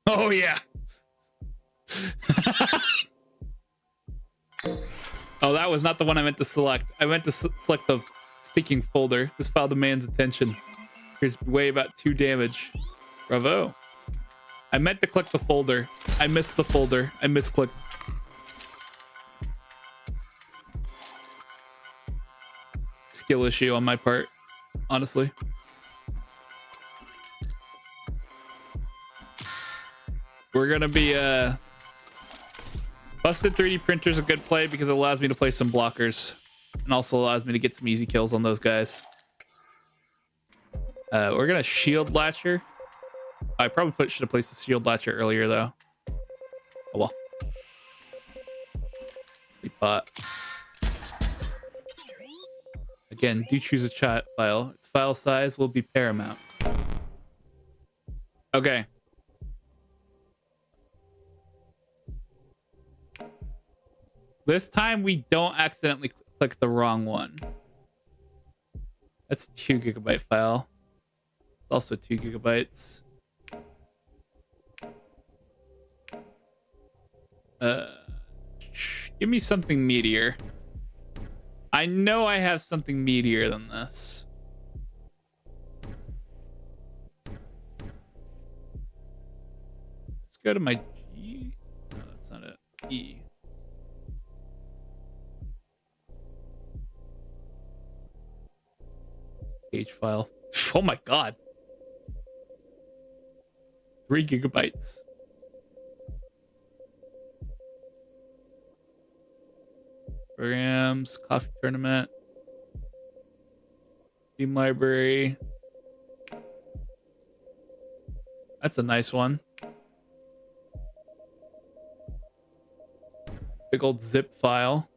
S1: Oh, yeah. Oh, that was not the one I meant to select. I meant to select the stinking folder. This file demands attention. Here's way about 2 damage. Bravo. I meant to click the folder. I missed the folder. I misclicked. Skill issue on my part, honestly. We're gonna be busted 3D printer's a good play because it allows me to play some blockers and also allows me to get some easy kills on those guys. We're gonna shield latcher. I probably should have placed the shield latcher earlier though. Oh well. But again, do choose a chat file. Its file size will be paramount. Okay. This time we don't accidentally click the wrong one. That's a 2 GB file. It's also 2 GB. Give me something meatier. I know I have something meatier than this. Let's go to my G. No, that's not it. E. Page file. Oh my god. 3 GB. Programs, coffee tournament, theme library. That's a nice one. Big old zip file.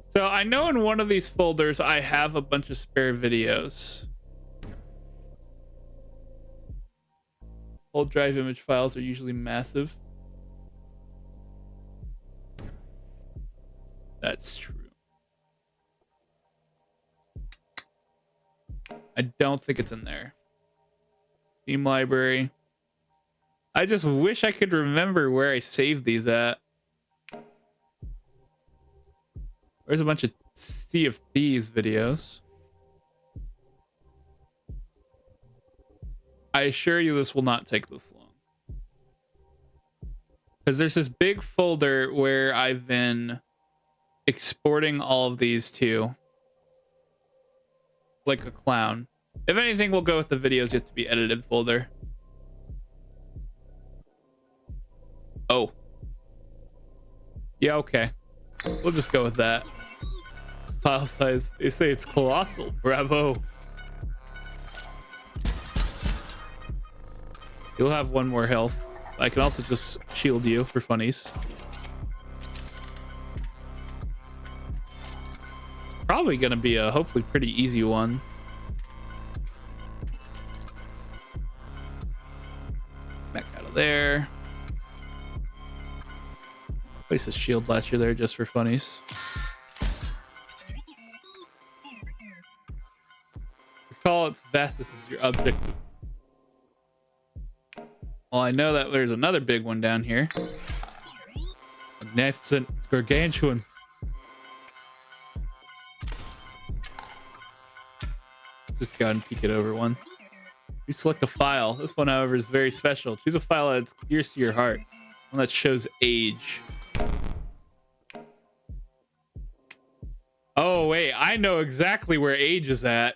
S1: So I know in one of these folders I have a bunch of spare videos. Old drive image files are usually massive. That's true. I don't think it's in there. Steam library. I just wish I could remember where I saved these at. There's a bunch of Sea of Thieves videos. I assure you this will not take this long. Because there's this big folder where I've been exporting all of these to. Like a clown. If anything, we'll go with the videos yet to be edited folder. Oh. Yeah, okay. We'll just go with that. File size. They say it's colossal. Bravo. You'll have one more health. I can also just shield you for funnies. It's probably going to be a hopefully pretty easy one. Back out of there. Place a shield latcher there just for funnies. Recall its vastness is your objective. Well, I know that there's another big one down here. Magnificent. It's gargantuan. Just go and peek it over one. You select a file. This one, however, is very special. Choose a file that's dearest to your heart. One that shows age. Oh, wait. I know exactly where age is at.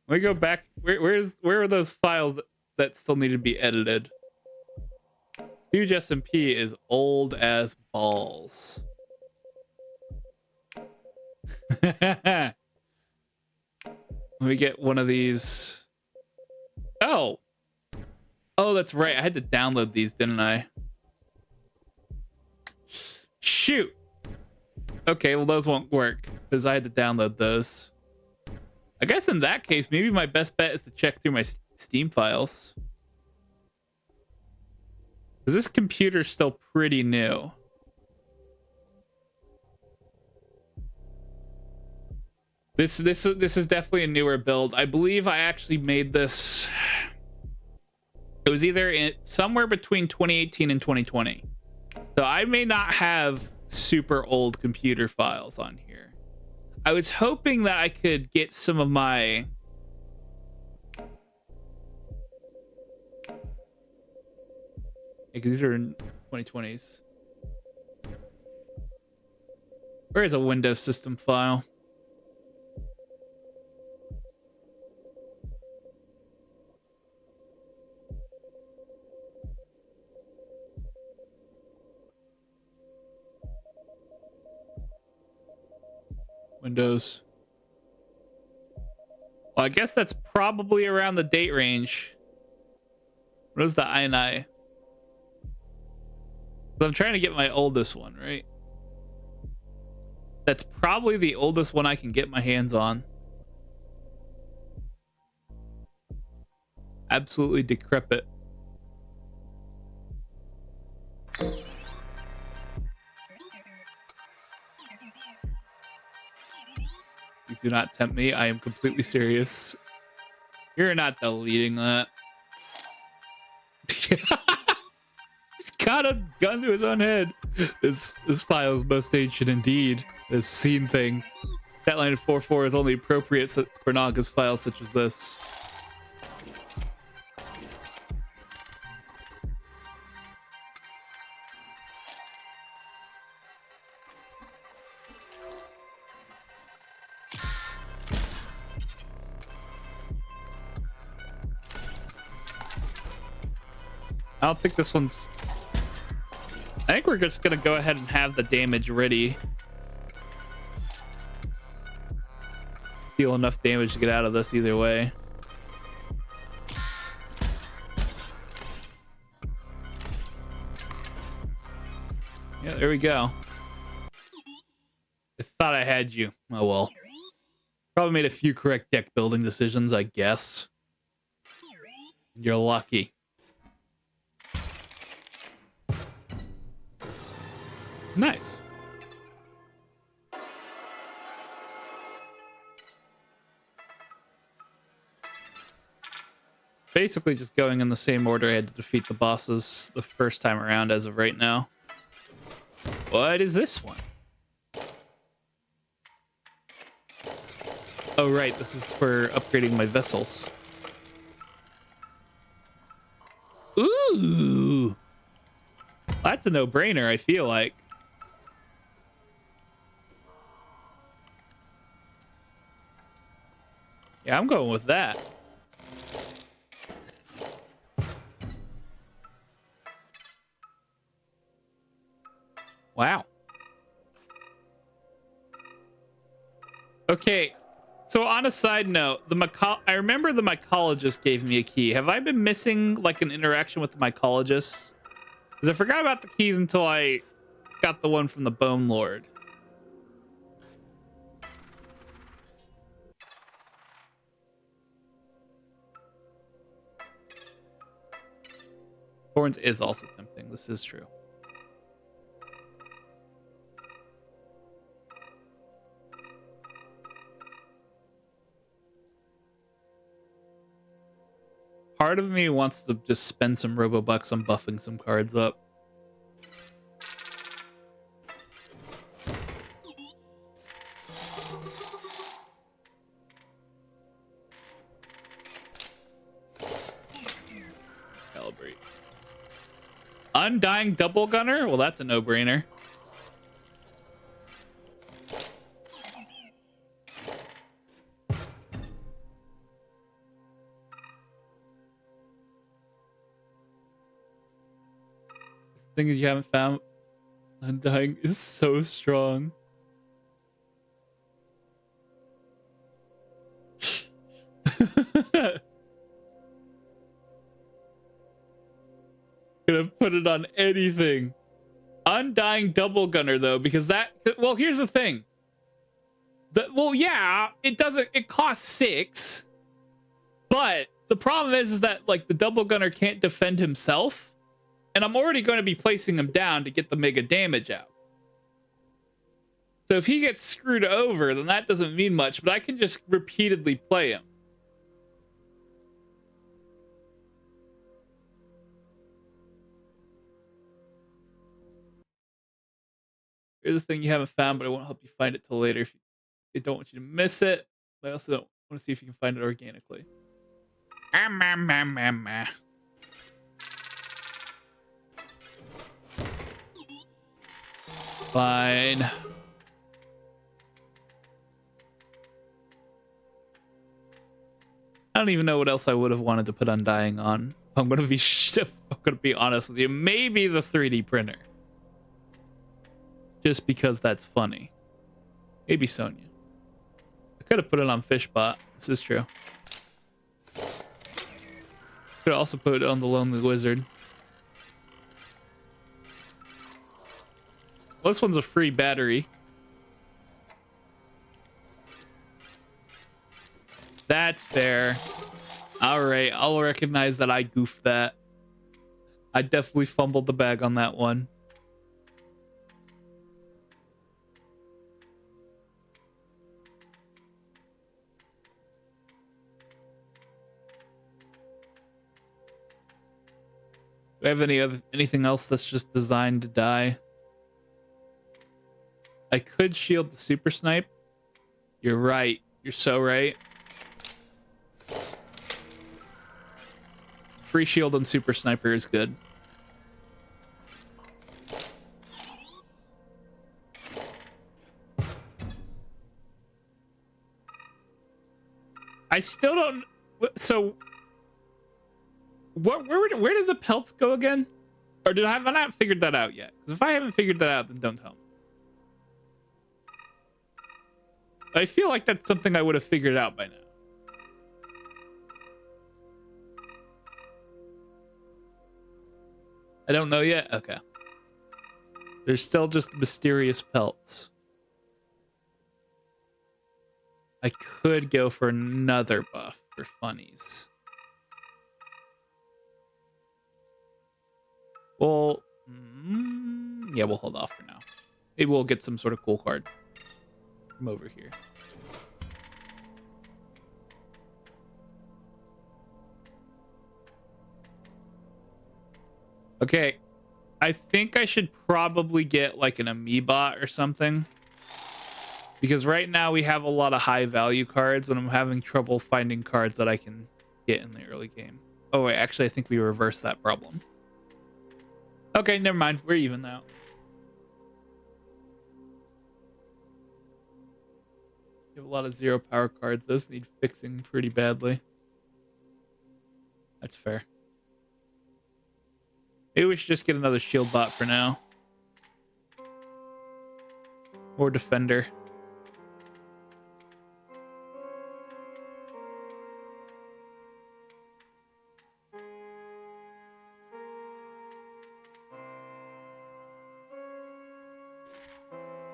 S1: Let me go back. Where are those files that still need to be edited? Huge SMP is old as balls. Let me get one of these. Oh, that's right. I had to download these, didn't I? Shoot. Okay, well, those won't work because I had to download those. I guess in that case, maybe my best bet is to check through my Steam files. Because this computer's still pretty new. This is definitely a newer build. I believe I actually made this. It was either somewhere between 2018 and 2020. So I may not have super old computer files on here. I was hoping that I could get some of my these are 2020s. Where is a Windows system file? Windows. Well, I guess that's probably around the date range. What is the INI? I'm trying to get my oldest one, right? That's probably the oldest one I can get my hands on. Absolutely decrepit. Please do not tempt me. I am completely serious. You're not deleting that. He's got a gun to his own head. This file is most ancient indeed. It's seen things. That line of 4.4 is only appropriate for Naga's files such as this. I don't think this one's... I think we're just gonna go ahead and have the damage ready. deal enough damage to get out of this either way. Yeah, there we go. I thought I had you. Oh well. Probably made a few correct deck building decisions, I guess. You're lucky. Nice. Basically just going in the same order I had to defeat the bosses the first time around as of right now. What is this one? Oh, right. This is for upgrading my vessels. Ooh. That's a no-brainer, I feel like. Yeah, I'm going with that. Wow. Okay. So on a side note, I remember the mycologist gave me a key. Have I been missing like an interaction with the mycologist? Because I forgot about the keys until I got the one from the Bone Lord. Thorns is also tempting. This is true. Part of me wants to just spend some Robobucks on buffing some cards up. Calibrate. Undying Double Gunner? Well, that's a no-brainer. Thing you haven't found. Undying is so strong. Could have put it on anything. Undying Double Gunner though, because that. Well, here's the thing. Well, yeah, it doesn't. It costs 6, but the problem is that like the Double Gunner can't defend himself. And I'm already going to be placing him down to get the mega damage out. So if he gets screwed over, then that doesn't mean much, but I can just repeatedly play him. Here's the thing you haven't found, but I won't help you find it till later. If I don't want you to miss it, but I also don't want to see if you can find it organically. Fine. I don't even know what else I would have wanted to put Undying on. I'm gonna be honest with you. Maybe the 3D printer. Just because that's funny. Maybe Sonya. I could have put it on Fishbot. This is true. Could also put it on the Lonely Wizard. Well, this one's a free battery. That's fair. All right, I'll recognize that I goofed that. I definitely fumbled the bag on that one. Do I have anything else that's just designed to die? I could shield the super snipe. You're right. You're so right. Free shield and super sniper is good. I still don't. So, where did the pelts go again? Or have I not figured that out yet? Because if I haven't figured that out, then don't tell me. I feel like that's something I would have figured out by now. I don't know yet? Okay. There's still just mysterious pelts. I could go for another buff for funnies. Well, yeah, we'll hold off for now. Maybe we'll get some sort of cool card from over here. Okay, I think I should probably get like an Amiibot or something. Because right now we have a lot of high value cards and I'm having trouble finding cards that I can get in the early game. Oh wait, actually I think we reversed that problem. Okay, never mind. We're even now. You have a lot of 0 power cards. Those need fixing pretty badly. That's fair. Maybe we should just get another shield bot for now. Or defender.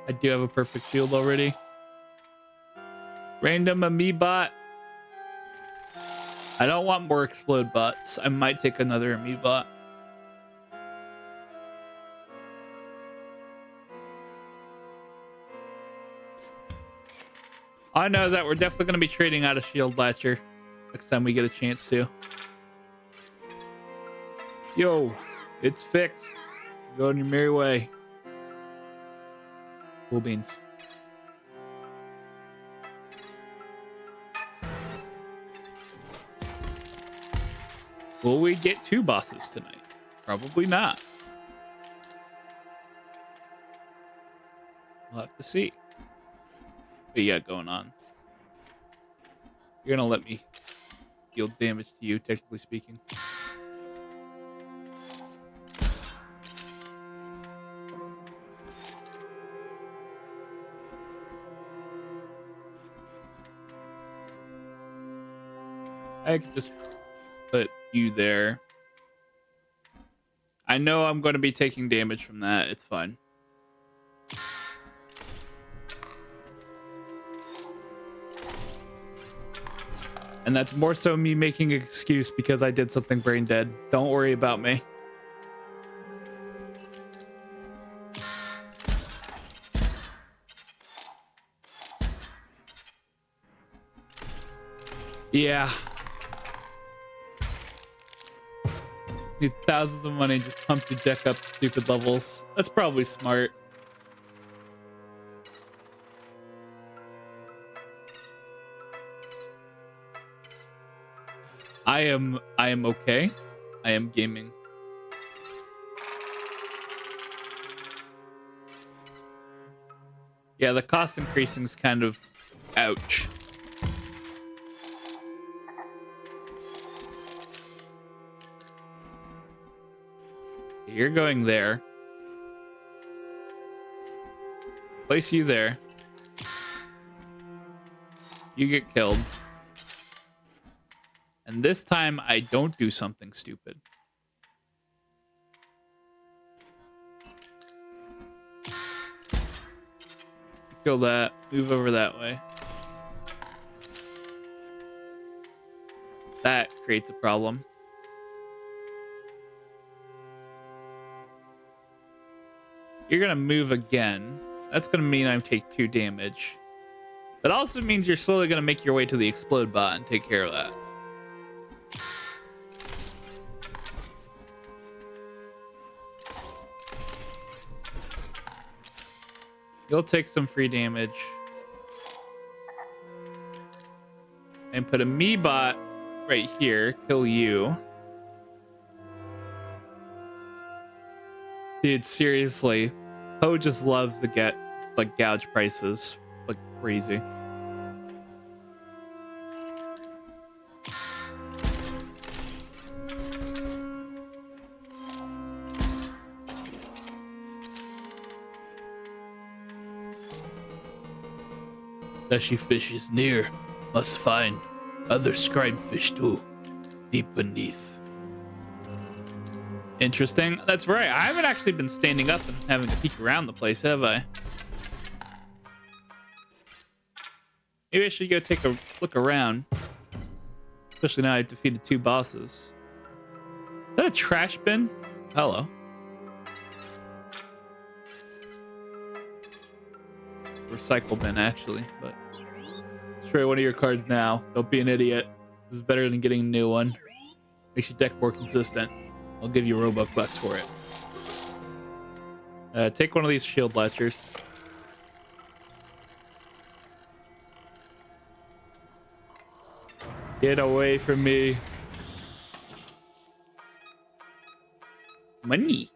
S1: I do have a perfect shield already. Random Amiibot. I don't want more explode bots. I might take another Amiibot. All I know is that we're definitely going to be trading out a shield latcher next time we get a chance to. Yo, it's fixed. Go on your merry way. Cool beans. Will we get 2 bosses tonight? Probably not. We'll have to see. What you got going on? You're gonna let me deal damage to you, technically speaking. I could just put you there. I know I'm going to be taking damage from that. It's fine. And that's more so me making an excuse because I did something brain dead. Don't worry about me. Yeah. Need thousands of money, just pump your deck up to stupid levels. That's probably smart. I am okay. I am gaming. Yeah, the cost increasing is kind of ouch. You're going there. Place you there. You get killed. And this time I don't do something stupid. Kill that. Move over that way. That creates a problem. You're gonna move again. That's gonna mean I take 2 damage. That also means you're slowly gonna make your way to the explode bot and take care of that. You'll take some free damage. And put a me-bot right here. Kill you. Dude, seriously. Poe just loves to get, like, gouge prices. Like, crazy.
S2: Fleshy fish is near. Must find other scribe fish too, deep beneath.
S1: Interesting. That's right. I haven't actually been standing up and having to peek around the place, have I? Maybe I should go take a look around. Especially now I've defeated 2 bosses. Is that a trash bin? Hello. Recycle bin, actually. But destroy one of your cards now. Don't be an idiot. This is better than getting a new one. Makes your deck more consistent. I'll give you Robux bucks for it. Take one of these shield latchers. Get away from me. Money.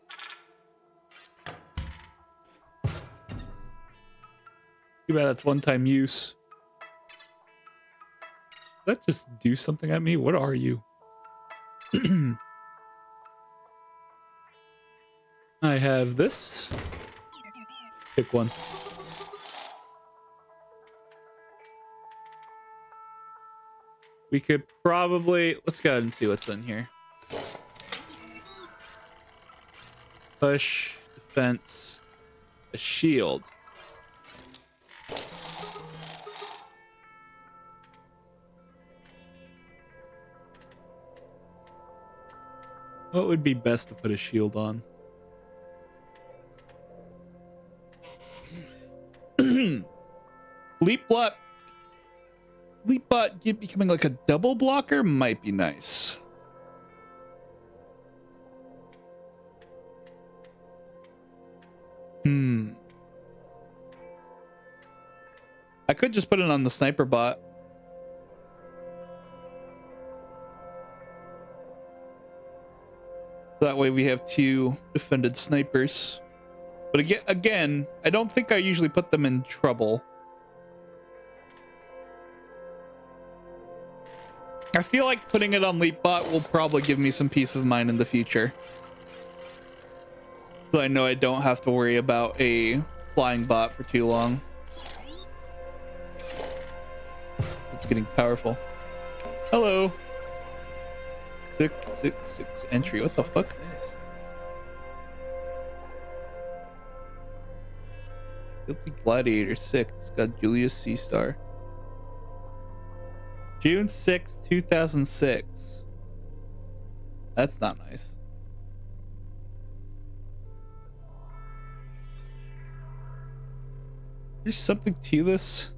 S1: Too bad that's one-time use. Did that just do something at me? What are you? I have this. Pick one. We could probably... Let's go ahead and see what's in here. Push, defense, a shield. What would be best to put a shield on? Leapbot becoming like a double blocker might be nice. I could just put it on the sniper bot. That way we have 2 defended snipers. But again, I don't think I usually put them in trouble. I feel like putting it on Leapbot will probably give me some peace of mind in the future. So I know I don't have to worry about a flying bot for too long. It's getting powerful. Hello. 666 entry. What the fuck? Guilty Gladiator 6. It's got Julius C. Star. June 6th, 2006. That's not nice. There's something to this.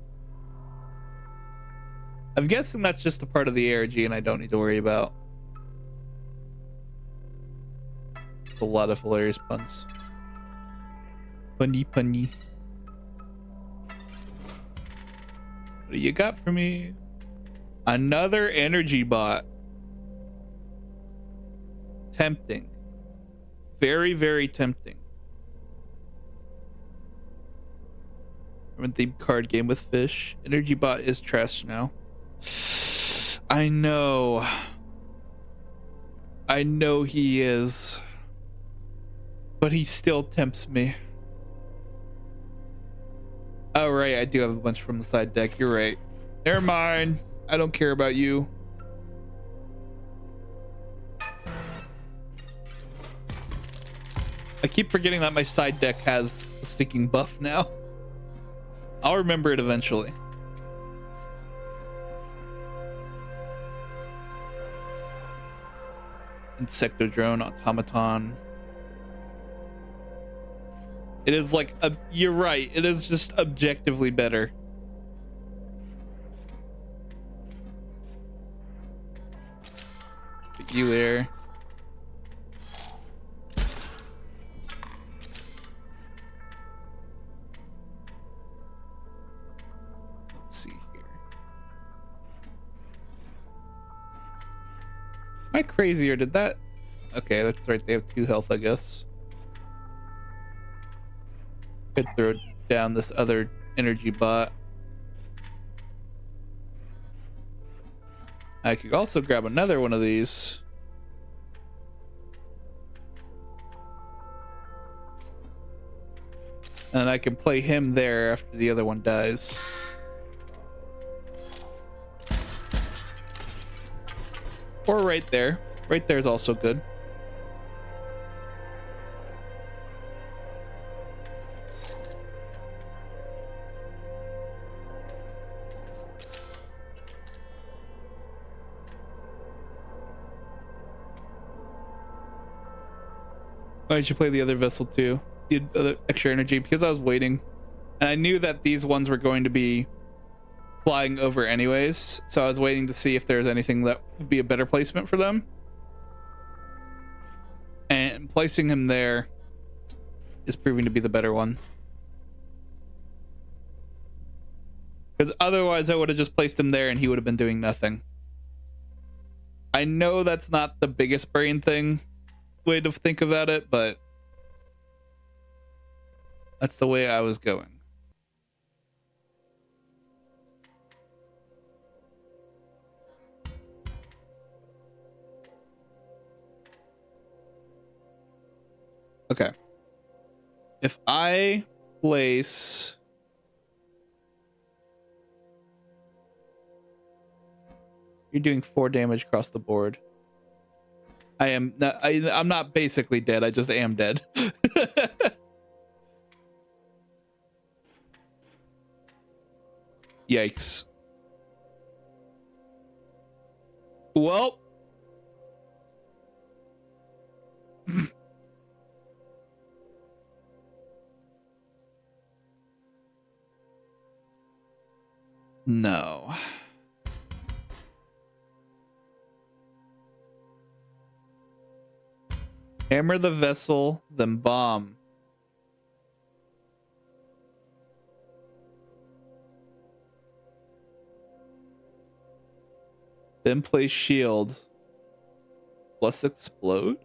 S1: I'm guessing that's just a part of the ARG and I don't need to worry about. It's a lot of hilarious puns. Punny. What do you got for me? Another energy bot. Tempting. Very, very tempting. I'm in the card game with fish. Energy bot is trash now. I know. I know he is. But he still tempts me. Oh, right. I do have a bunch from the side deck. You're right. Never mind. I don't care about you. I keep forgetting that my side deck has the sticking buff now. I'll remember it eventually. Insectodrone, automaton. It is like you're right. It is just objectively better. Put you there. Let's see here. Am I crazy or did that? Okay, that's right. They have 2 health, I guess. Could throw down this other energy bot. I could also grab another one of these. And I can play him there after the other one dies. Or right there. Right there is also good. I should play the other vessel too. The other extra energy because I was waiting. And I knew that these ones were going to be flying over anyways. So I was waiting to see if there's anything that would be a better placement for them. And placing him there is proving to be the better one. Because otherwise I would have just placed him there and he would have been doing nothing. I know that's not the biggest brain thing way to think about it, but that's the way I was going. Okay. If I place... You're doing 4 damage across the board. I'm not basically dead. I just am dead. Yikes. Well. No. Hammer the vessel, then bomb. Then place shield. Plus explode?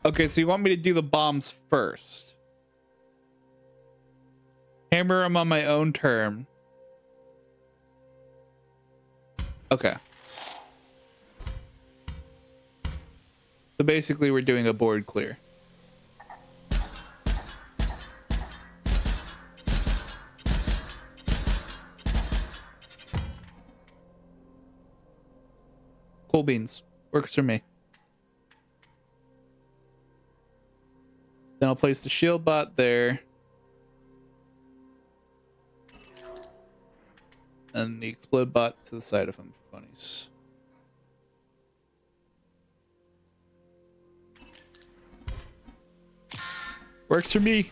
S1: Okay, so you want me to do the bombs first. Hammer them on my own turn. Okay. So basically we're doing a board clear. Cool beans. Works for me. Then I'll place the shield bot there. And the explode bot to the side of him for funnies. Works for me.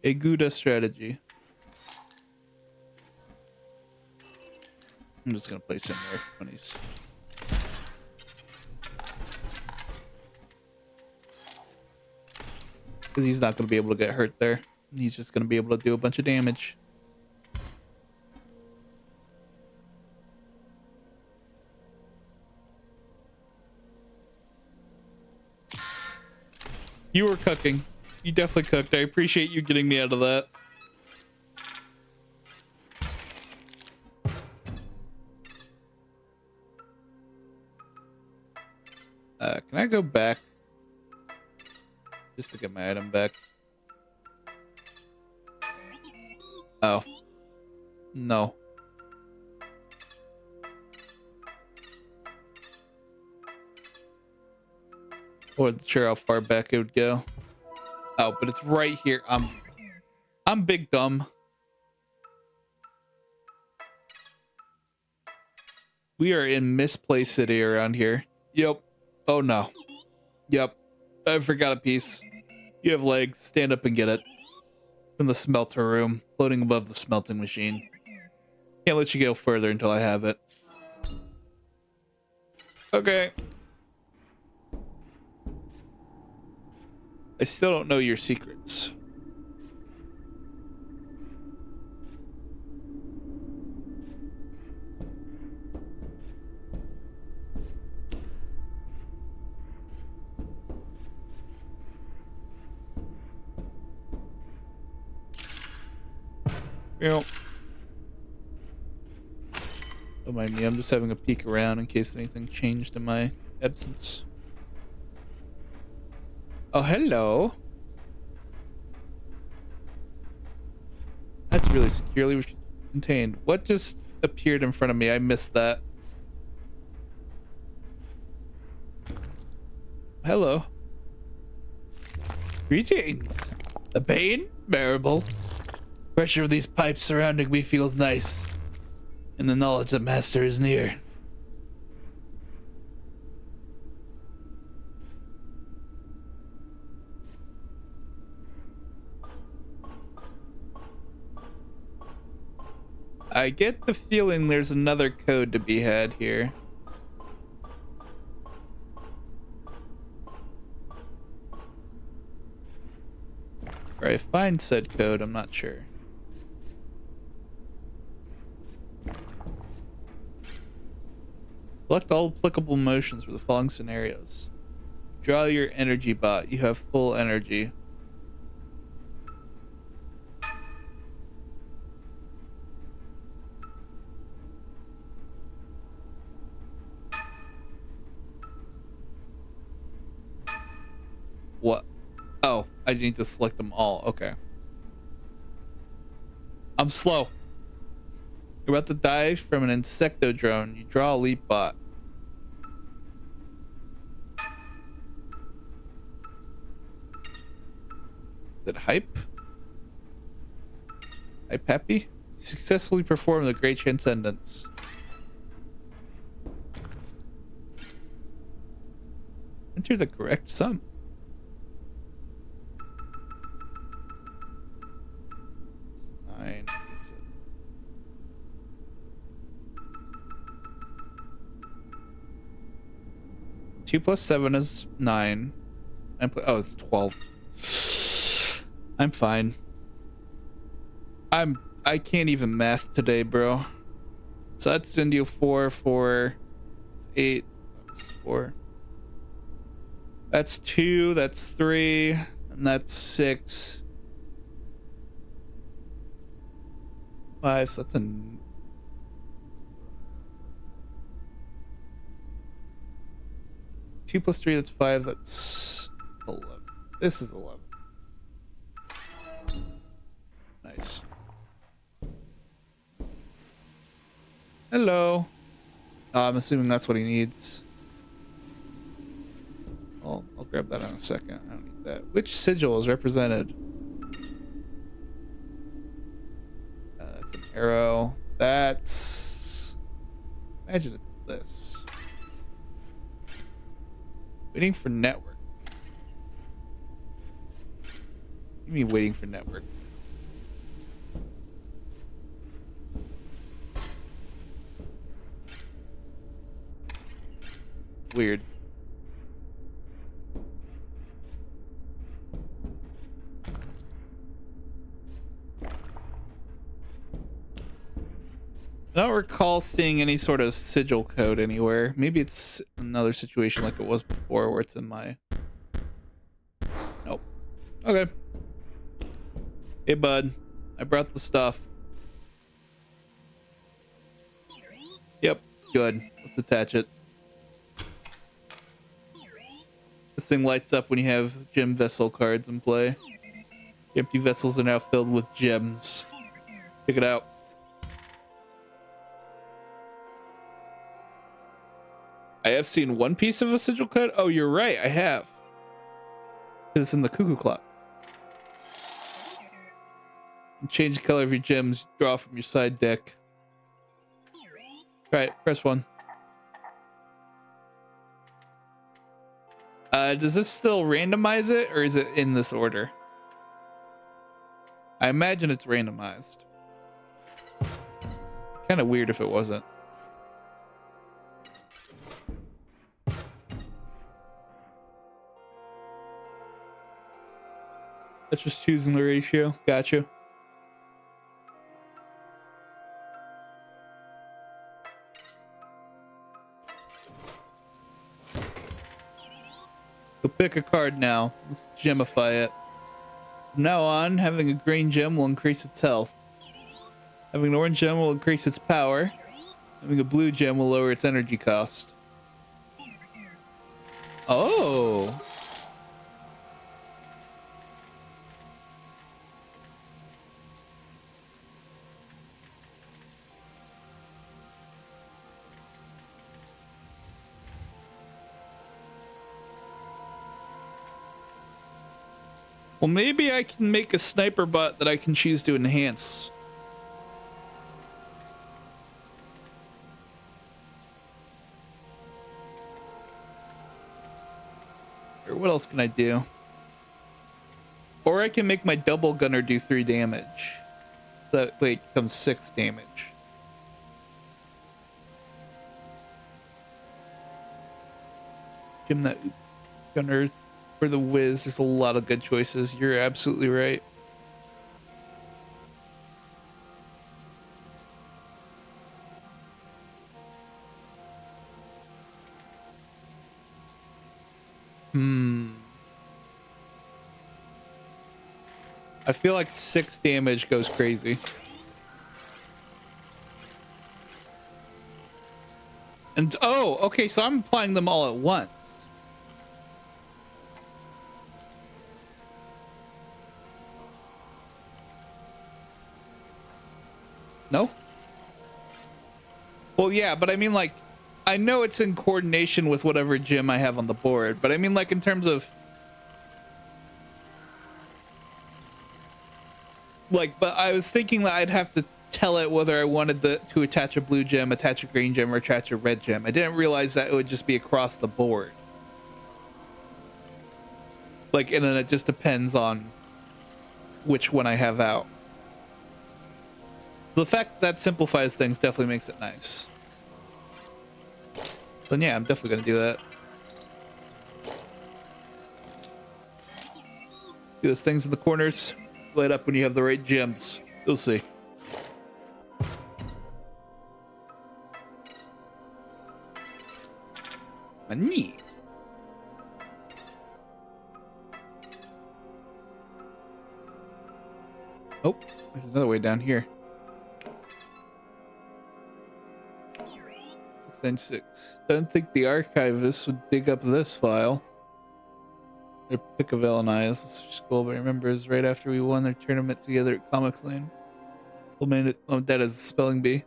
S1: A Gouda strategy. I'm just gonna place him there for funnies. Because he's not gonna be able to get hurt there. He's just gonna be able to do a bunch of damage. You were cooking. You definitely cooked. I appreciate you getting me out of that. Can I go back? Just to get my item back. Oh. No. I wasn't sure how far back it would go. Oh, but it's right here. I'm big dumb. We are in misplaced city around here. Yep. Oh no. Yep. I forgot a piece. You have legs. Stand up and get it. From the smelter room, floating above the smelting machine. Can't let you go further until I have it. Okay. I still don't know your secrets. Don't mind me, I'm just having a peek around in case anything changed in my absence. Oh, hello. That's really securely contained. What just appeared in front of me? I missed that. Hello. Greetings. The pain? Bearable. Pressure of these pipes surrounding me feels nice. And the knowledge that Master is near. I get the feeling there's another code to be had here. Or I find said code, I'm not sure. Select all applicable motions for the following scenarios. Draw your energy bot. You have full energy. What? Oh, I need to select them all. Okay. I'm slow. You're about to die from an insecto drone. You draw a leap bot. Is it hype? Hype happy? Successfully performed the Great Transcendence. Enter the correct sum. Nine. 2 plus 7 is 9. Oh, it's 12. I'm fine. I can't even math today, bro. So that's gonna do 4, 4, 8, that's 4. That's 2, that's 3, and that's 6. 5, so that's a 2 plus 3, that's 5, that's 11. This is 11. Nice. Hello. I'm assuming that's what he needs. I'll grab that in a second. I don't need that. Which sigil is represented? That's an arrow. That's... Imagine it's this. Waiting for network. What do you mean waiting for network? Weird. I don't recall seeing any sort of sigil code anywhere. Maybe it's another situation like it was before where it's in my... Nope. Okay. Hey, bud. I brought the stuff. Yep. Good. Let's attach it. This thing lights up when you have gem vessel cards in play. The empty vessels are now filled with gems. Check it out. I have seen one piece of a sigil code. Oh, you're right. I have. It's in the cuckoo clock. Change the color of your gems. Draw from your side deck. All right, press 1. Does this still randomize it, or is it in this order? I imagine it's randomized. Kind of weird if it wasn't. That's just choosing the ratio. Gotcha. So pick a card now. Let's gemify it. From now on, having a green gem will increase its health. Having an orange gem will increase its power. Having a blue gem will lower its energy cost. Oh. Well, maybe I can make a sniper bot that I can choose to enhance. Or what else can I do? Or I can make my double gunner do 3 damage. That way it becomes 6 damage. Jim, that gunner for the whiz. There's a lot of good choices. You're absolutely right. I feel like 6 damage goes crazy. And oh, okay, so I'm applying them all at once. No? Well, yeah, but I mean, like, I know it's in coordination with whatever gym I have on the board, but I mean, like, in terms of like, but I was thinking that I'd have to tell it whether I wanted to attach a blue gem, attach a green gem, or attach a red gem. I didn't realize that it would just be across the board. Like, and then it just depends on which one I have out. The fact that simplifies things definitely makes it nice. Then yeah, I'm definitely gonna do that. Do those things in the corners. Light up when you have the right gems. You'll see. Neat. Oh, there's another way down here. 696. Don't think the archivist would dig up this file. Their pick of L and I. This is just cool, but remember, is right after we won their tournament together at Comics Lane. We'll made it. Oh, that is a spelling bee.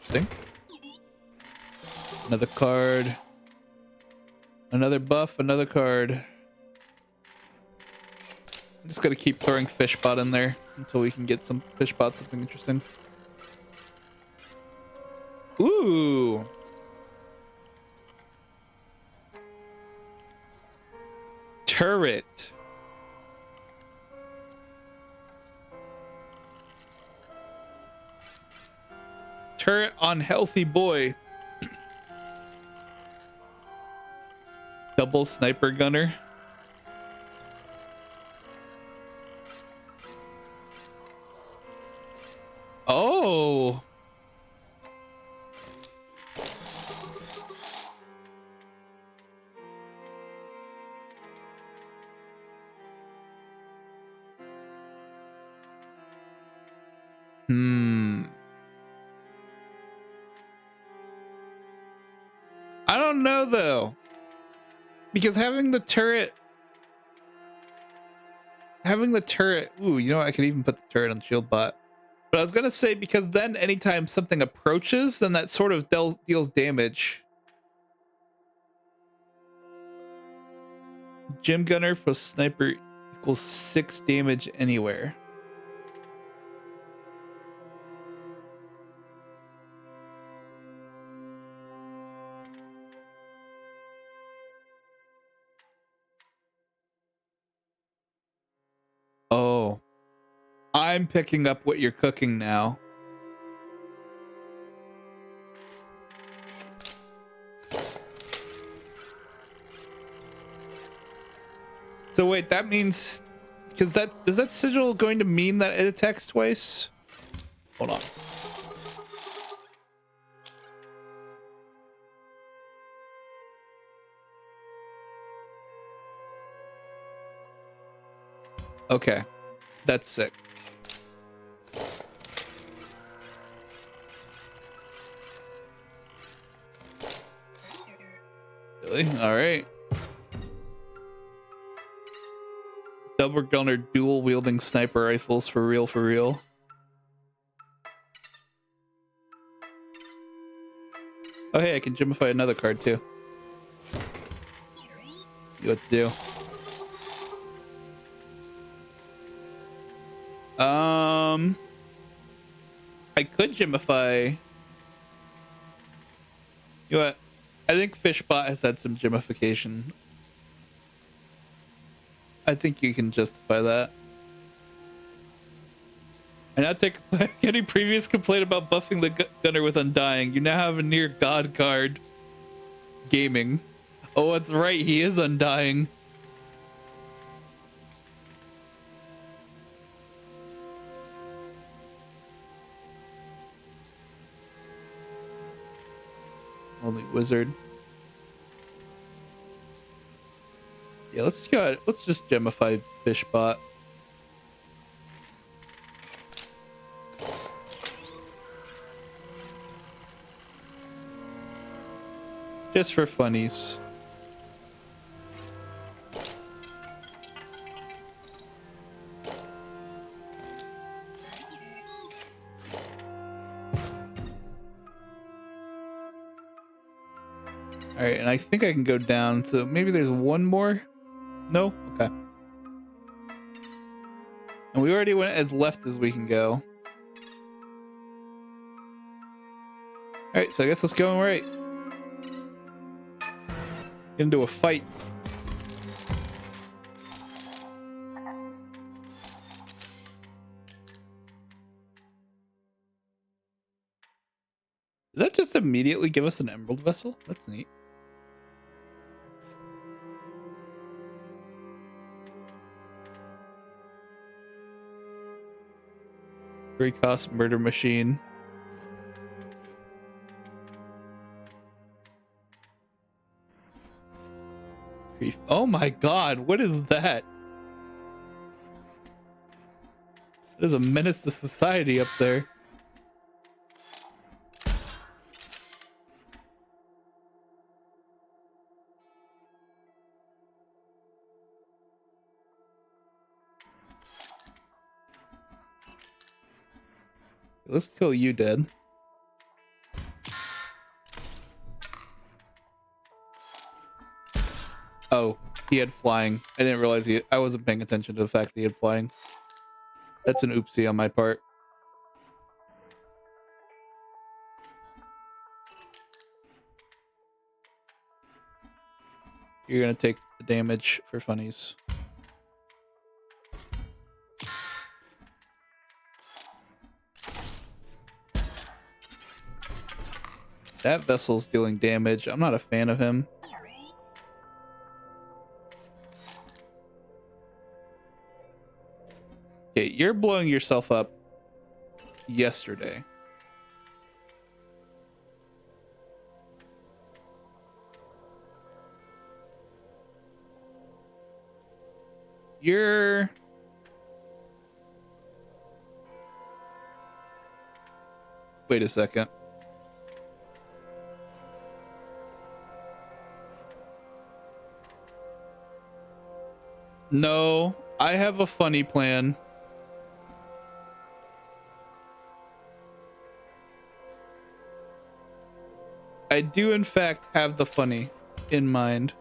S1: Interesting. Another card. Another buff, another card. I'm just gonna keep throwing Fishbot in there until we can get some Fishbot, something interesting. Ooh. Turret. Turret on Healthy Boy. Double sniper gunner. Oh. I don't know though. Because having the turret, ooh, you know what? I could even put the turret on shield bot. But I was gonna say, because then anytime something approaches, then that sort of deals damage. Gym gunner plus sniper equals 6 damage anywhere. Oh, I'm picking up what you're cooking now. So wait, that means, because is that sigil going to mean that it attacks twice? Hold on. Okay, that's sick. Really? All right. Double gunner dual wielding sniper rifles for real, for real. Oh, hey, I can gemify another card too. You what to do. I could gemify. You know what? I think Fishbot has had some gemification. I think you can justify that. And now take any previous complaint about buffing the gunner with Undying. You now have a near God card. Gaming. Oh, that's right. He is Undying. Only wizard. Yeah, let's go. Let's just gemify Fishbot. Just for funnies. All right, and I think I can go down. So maybe there's one more. No? Okay. And we already went as left as we can go. All right, so I guess let's go right. Get into a fight. Did that just immediately give us an emerald vessel? That's neat. Free cost murder machine. Oh my god, what is that? That is a menace to society up there. Let's kill you dead. Oh, he had flying. I didn't realize I wasn't paying attention to the fact that he had flying. That's an oopsie on my part. You're gonna take the damage for funnies. That vessel's dealing damage. I'm not a fan of him. Okay, you're blowing yourself up yesterday. You're... Wait a second. No, I have a funny plan. I do in fact have the funny in mind.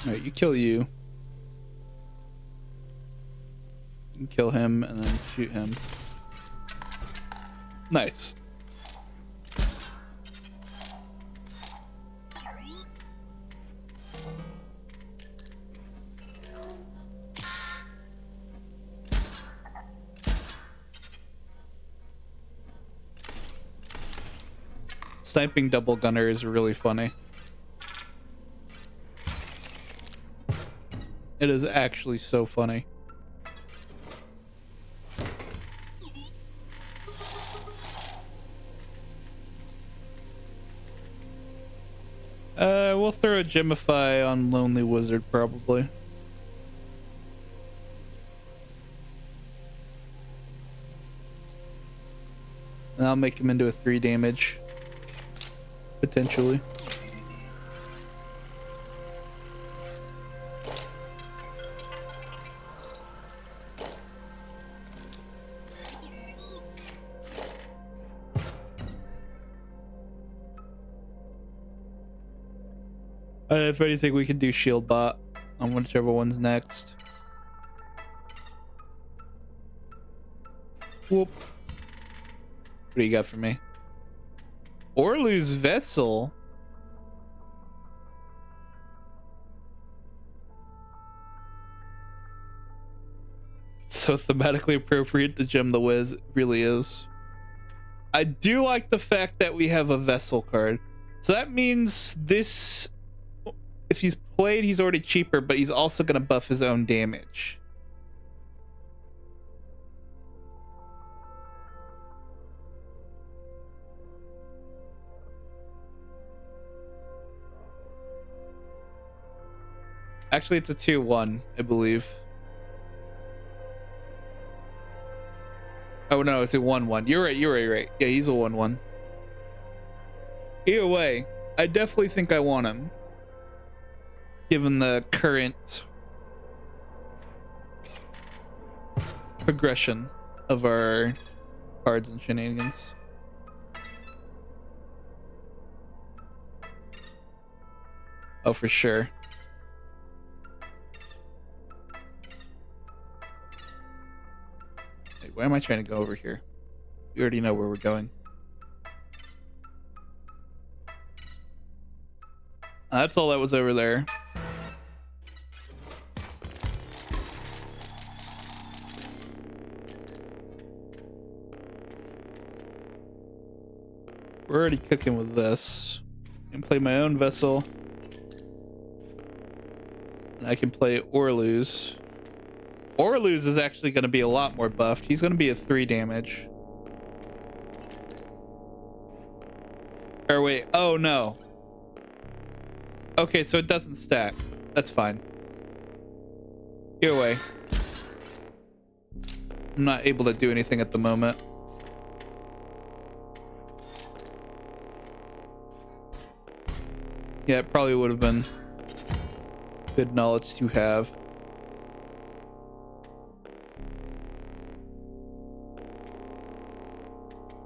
S1: Alright, you kill you. You kill him and then shoot him. Nice. Sniping double gunner is really funny. It is actually so funny. We'll throw a Gemify on Lonely Wizard probably. And I'll make him into a 3 damage. Potentially. If anything, we can do shield bot on whichever one's next. Whoop. What do you got for me? Orlu's Vessel. So thematically appropriate to Gem the Wiz. It really is. I do like the fact that we have a Vessel card. So that means this... If he's played, he's already cheaper, but he's also going to buff his own damage. Actually, it's a 2-1, I believe. Oh, no, it's a 1-1. You're right. Yeah, he's a 1-1. Either way, I definitely think I want him. Given the current progression of our cards and shenanigans. Oh, for sure. Wait, why am I trying to go over here? You already know where we're going. That's all that was over there. We're already cooking with this. I can play my own Vessel. And I can play Orlu's. Orlu's is actually going to be a lot more buffed. He's going to be a 3 damage. Or wait, oh no. Okay, so it doesn't stack. That's fine. Either way. I'm not able to do anything at the moment. Yeah, it probably would have been good knowledge to have.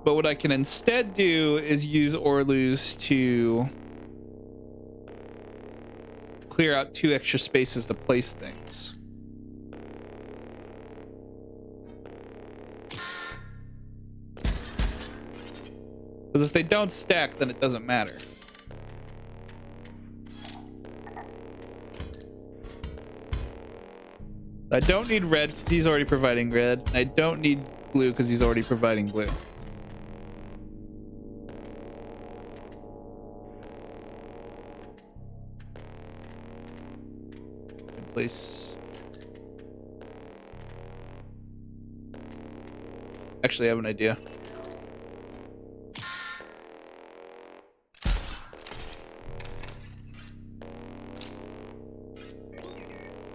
S1: But what I can instead do is use Orlu's to clear out 2 extra spaces to place things. Because if they don't stack, then it doesn't matter. I don't need red because he's already providing red. I don't need blue because he's already providing blue. Good place. Actually, I have an idea.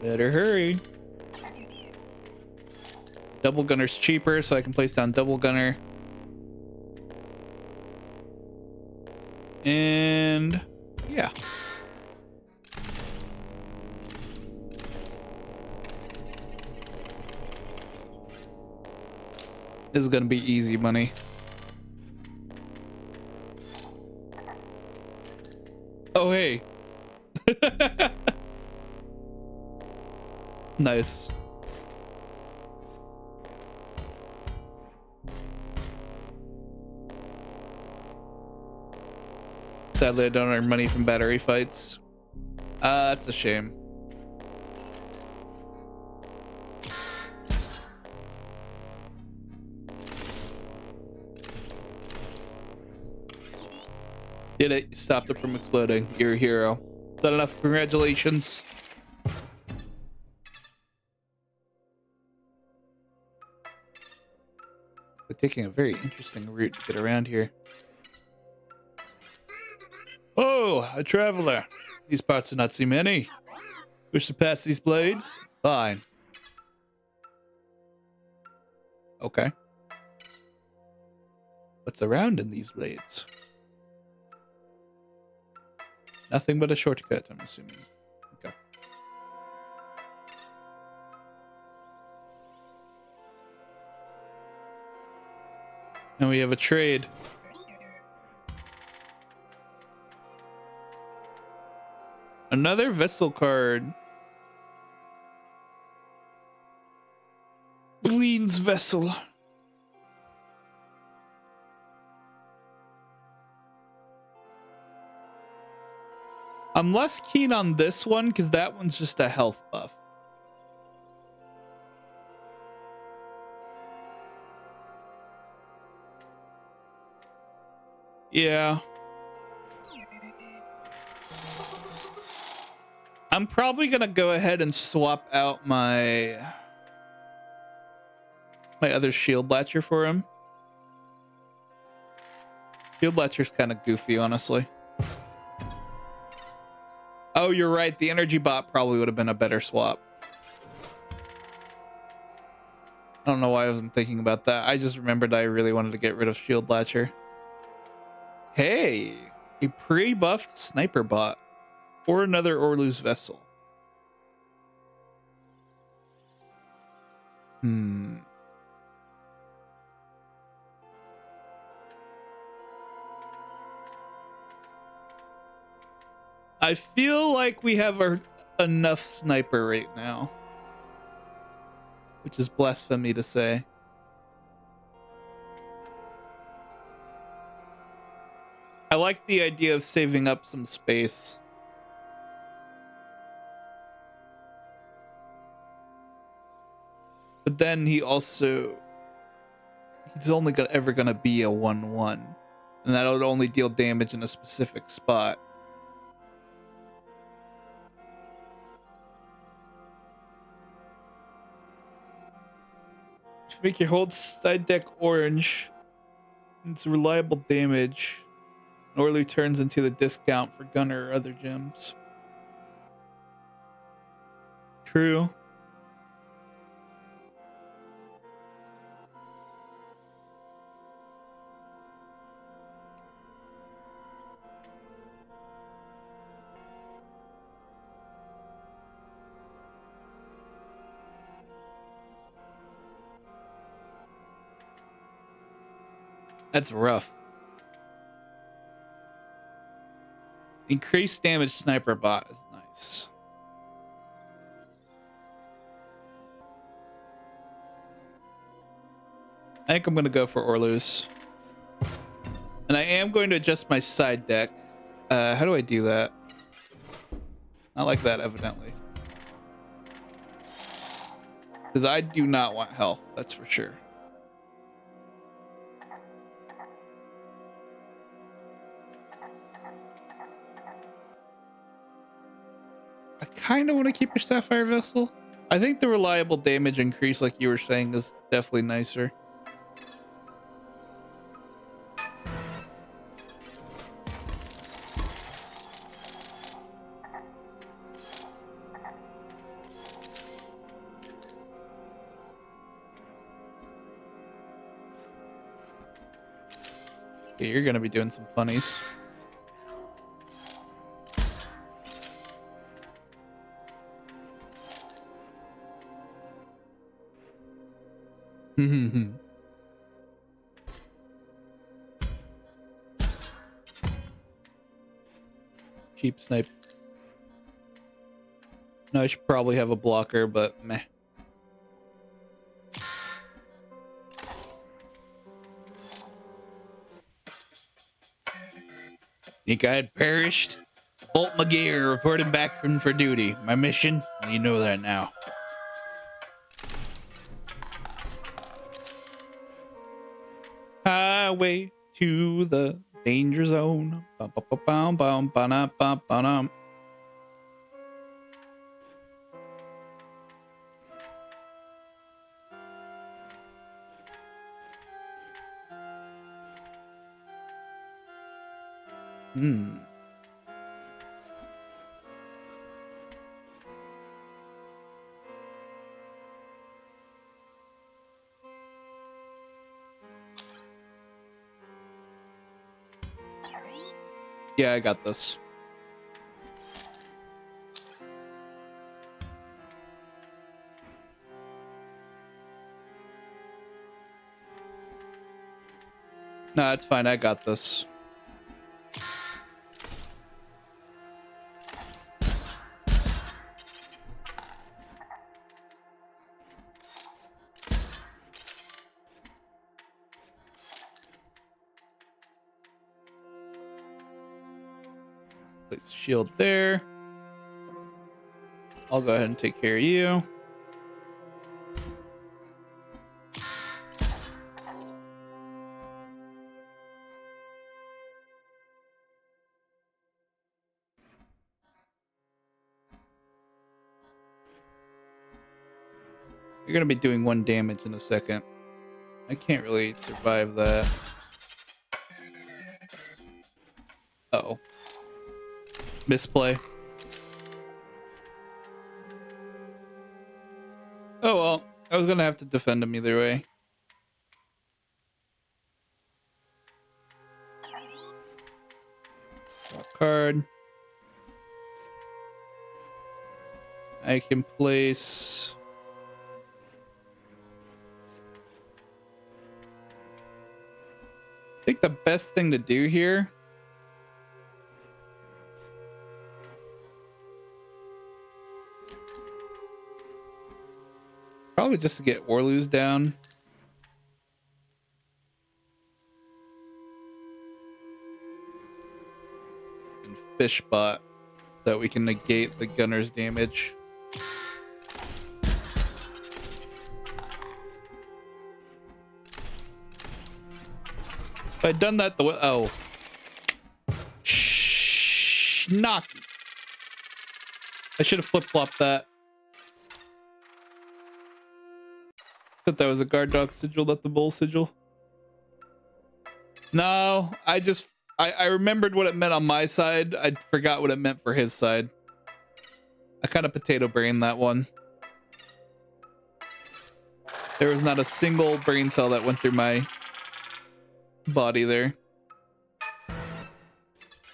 S1: Better hurry. Double gunner's cheaper, so I can place down double gunner. And yeah. This is gonna be easy money. Oh, hey. Nice. Sadly, I don't earn money from battery fights. That's a shame. Did it. You stopped it from exploding. You're a hero. Is that enough? Congratulations. We're taking a very interesting route to get around here. Oh, a traveler. These parts do not see many. Wish to pass these blades? Fine. Okay. What's around in these blades? Nothing but a shortcut, I'm assuming. Okay. And we have a trade. Another vessel card. Bleed's vessel. I'm less keen on this one because that one's just a health buff. Yeah. I'm probably gonna go ahead and swap out my other shield latcher for him. Shield latcher's kind of goofy, honestly. Oh, you're right. The energy bot probably would have been a better swap. I don't know why I wasn't thinking about that. I just remembered I really wanted to get rid of shield latcher. Hey, a pre-buffed sniper bot or another Orlu's vessel. I feel like we have enough sniper right now, which is blasphemy to say. I like the idea of saving up some space. But then he's only ever gonna be a 1/1, and that would only deal damage in a specific spot. Make your whole side deck orange. It's reliable damage. Orlu turns into the discount for Gunner or other gems. True. That's rough. Increased damage sniper bot is nice. I think I'm going to go for Orlu's. And I am going to adjust my side deck. How do I do that? Not like that, evidently. Because I do not want health, that's for sure. I kind of want to keep your Sapphire Vessel. I think the reliable damage increase, like you were saying, is definitely nicer. Okay, you're going to be doing some funnies. Cheap snipe. No, I should probably have a blocker, but meh. Think I had perished? Bolt McGear reporting back from for duty. My mission? You know that now. Highway to the danger zone. Bum, bum, bum, bum, bum, ba-dum, bum, ba-dum. Yeah, I got this. No, it's fine. I got this. Place shield there. I'll go ahead and take care of you. You're gonna be doing 1 damage in a second. I can't really survive that. Uh-oh. Misplay. Oh well, I was gonna have to defend him either way. Draw a card. I can place... I think the best thing to do here probably just to get Orluz down. And Fishbot, that we can negate the gunner's damage. If I'd done that the way... Oh. Shh. Knock. I should have flip-flopped that. Thought that was a guard dog sigil, not the bull sigil. No, I remembered what it meant on my side. I forgot what it meant for his side. I kind of potato brained that one. There was not a single brain cell that went through my body there.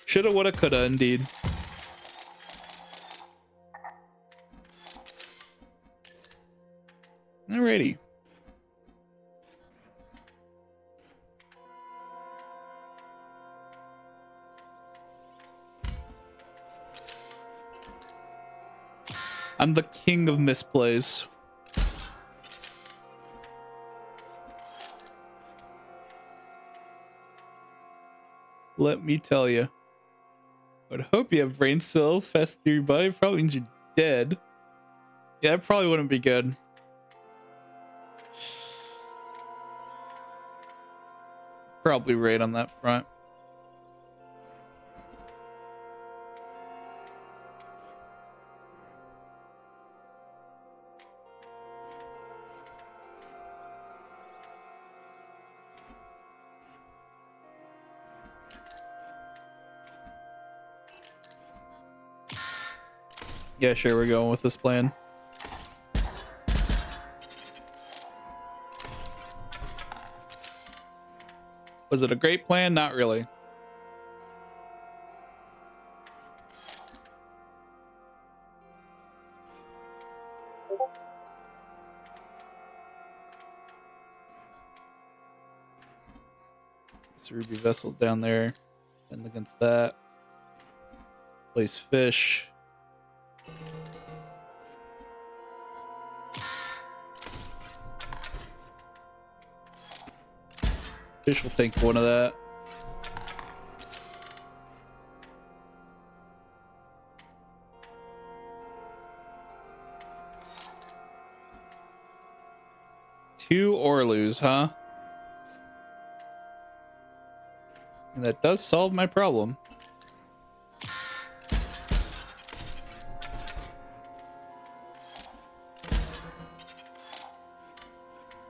S1: Shoulda, woulda, coulda, indeed. Alrighty. I'm the king of misplays. Let me tell you. I would hope you have brain cells fast through your body. Probably means you're dead. Yeah, that probably wouldn't be good. Probably right on that front. Yeah, sure, we're going with this plan. Was it a great plan? Not really. This ruby vessel down there. And against that. Place fish. Fish will take one of that. 2 or lose, huh? And that does solve my problem.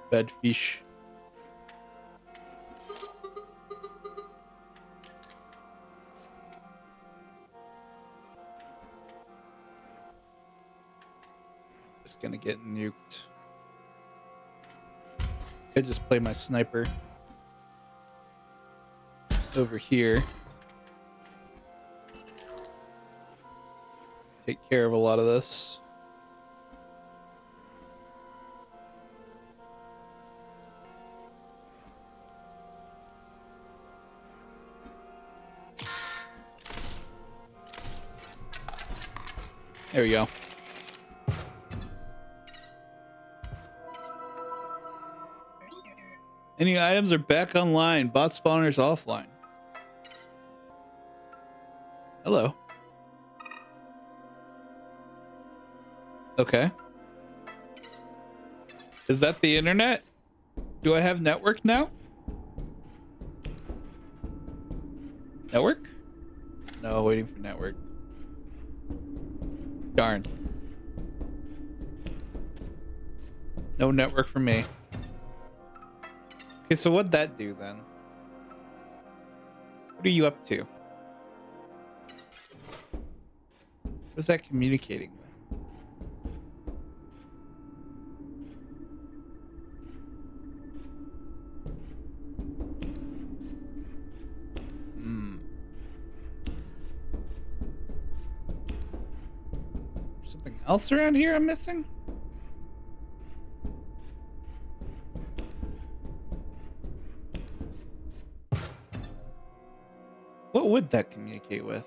S1: Bad fish. Just gonna get nuked. Could just play my sniper over here. Take care of a lot of this. There we go. Any items are back online. Bot spawners offline. Hello. Okay. Is that the internet? Do I have network now? Network? No, waiting for network. Darn. No network for me. Okay, so what'd that do then? What are you up to? What's that communicating with? Something else around here I'm missing? What would that communicate with?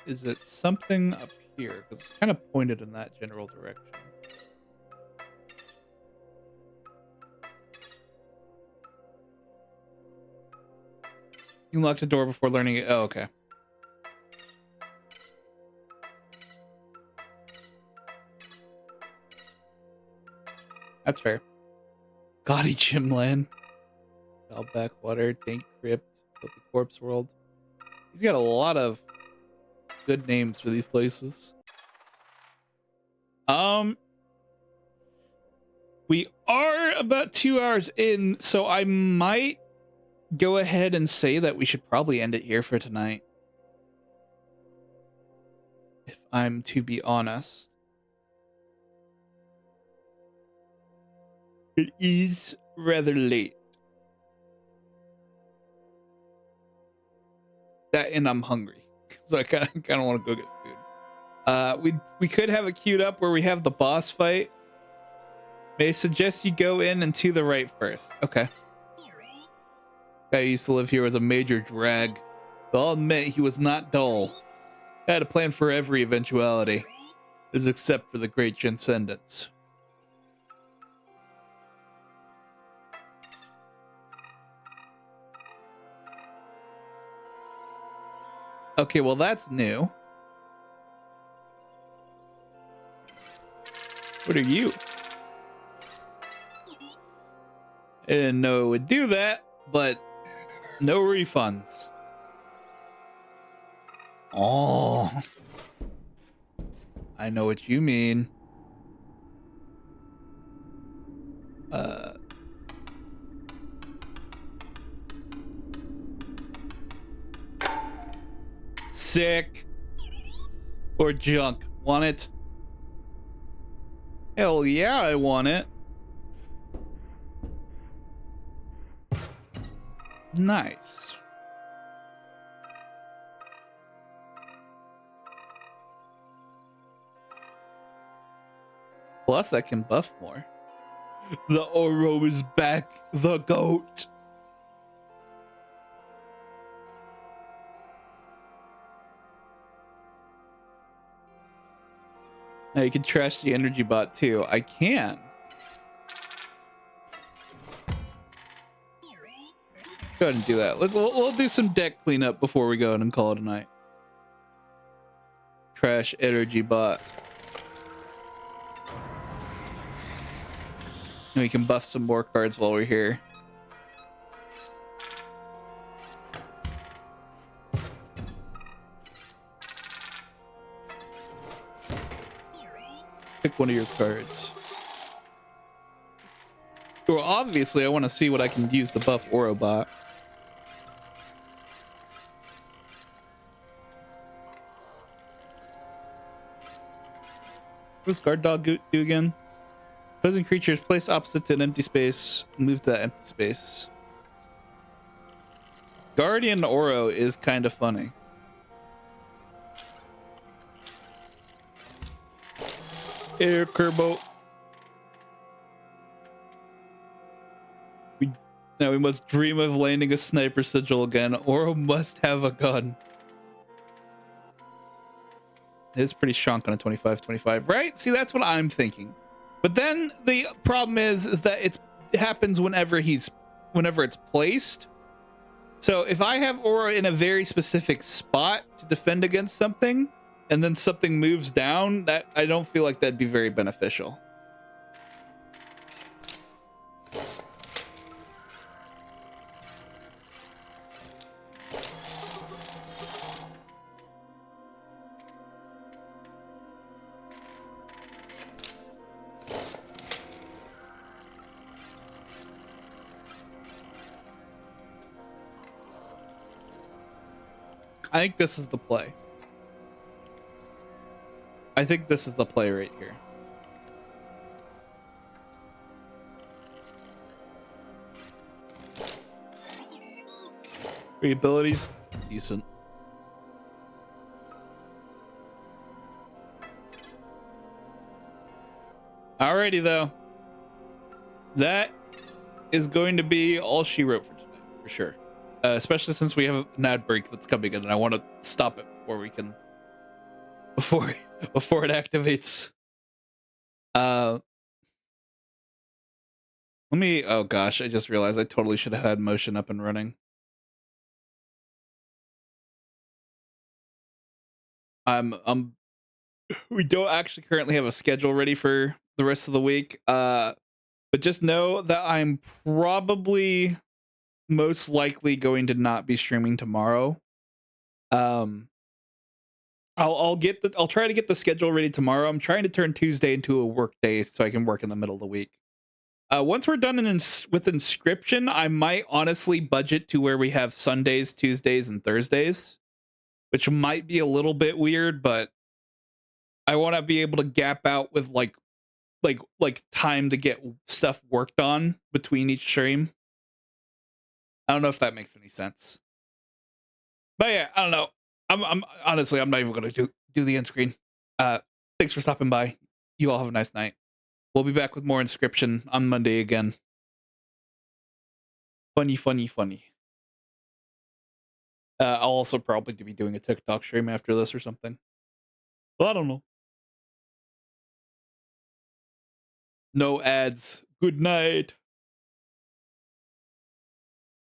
S1: Is it something up here? Because it's kind of pointed in that general direction. You locked the door before learning it. Oh, okay. That's fair. Gaudy Gymland. Foul Backwater, Dank Crypt, Filthy Corpse World. He's got a lot of good names for these places. We are about 2 hours in, so I might go ahead and say that we should probably end it here for tonight. If I'm to be honest. It is rather late. That and I'm hungry. So I kind of want to go get food. We could have it queued up where we have the boss fight. May I suggest you go in and to the right first. Okay. Guy who used to live here was a major drag. But I'll admit he was not dull. I had a plan for every eventuality. Except for the great transcendence. Okay, well that's new. What are you? I didn't know it would do that, but no refunds. Oh, I know what you mean. Sick or junk. Want it? Hell yeah, I want it. Nice. Plus, I can buff more. The Oro is back. The goat. Now you can trash the energy bot too. I can. Go ahead and do that. We'll do some deck cleanup before we go and call it a night. trash energy bot. And we can buff some more cards while we're here. Pick one of your cards. Well, obviously, I want to see what I can use the buff Oro bot. What does guard dog do again? Opposing creatures placed opposite to an empty space, move to that empty space. Guardian Oro is kind of funny. Air Kerbo. Now we must dream of landing a sniper sigil again. Oro must have a gun. It's pretty strong on a 25-25, right? See, that's what I'm thinking. But then the problem is that it happens whenever it's placed. So if I have Oro in a very specific spot to defend against something, and then something moves down, that I don't feel like that'd be very beneficial. I think this is the play. I think this is the play right here. Your abilities, decent. Alrighty though. That is going to be all she wrote for today, for sure. Especially since we have an ad break that's coming in, and I want to stop it before we can, before it activates. Let me. Oh gosh, I just realized I totally should have had motion up and running. We don't actually currently have a schedule ready for the rest of the week. But just know that I'm probably most likely going to not be streaming tomorrow. I'll try to get the schedule ready tomorrow. I'm trying to turn Tuesday into a work day so I can work in the middle of the week. Once we're done with Inscription, I might honestly budget to where we have Sundays, Tuesdays, and Thursdays, which might be a little bit weird, but I want to be able to gap out with like time to get stuff worked on between each stream. I don't know if that makes any sense. But yeah, I don't know. I'm honestly, I'm not even going to do the end screen. Thanks for stopping by. You all have a nice night. We'll be back with more Inscription on Monday again. Funny. I'll also probably be doing a TikTok stream after this or something. Well, I don't know. No ads. Good night.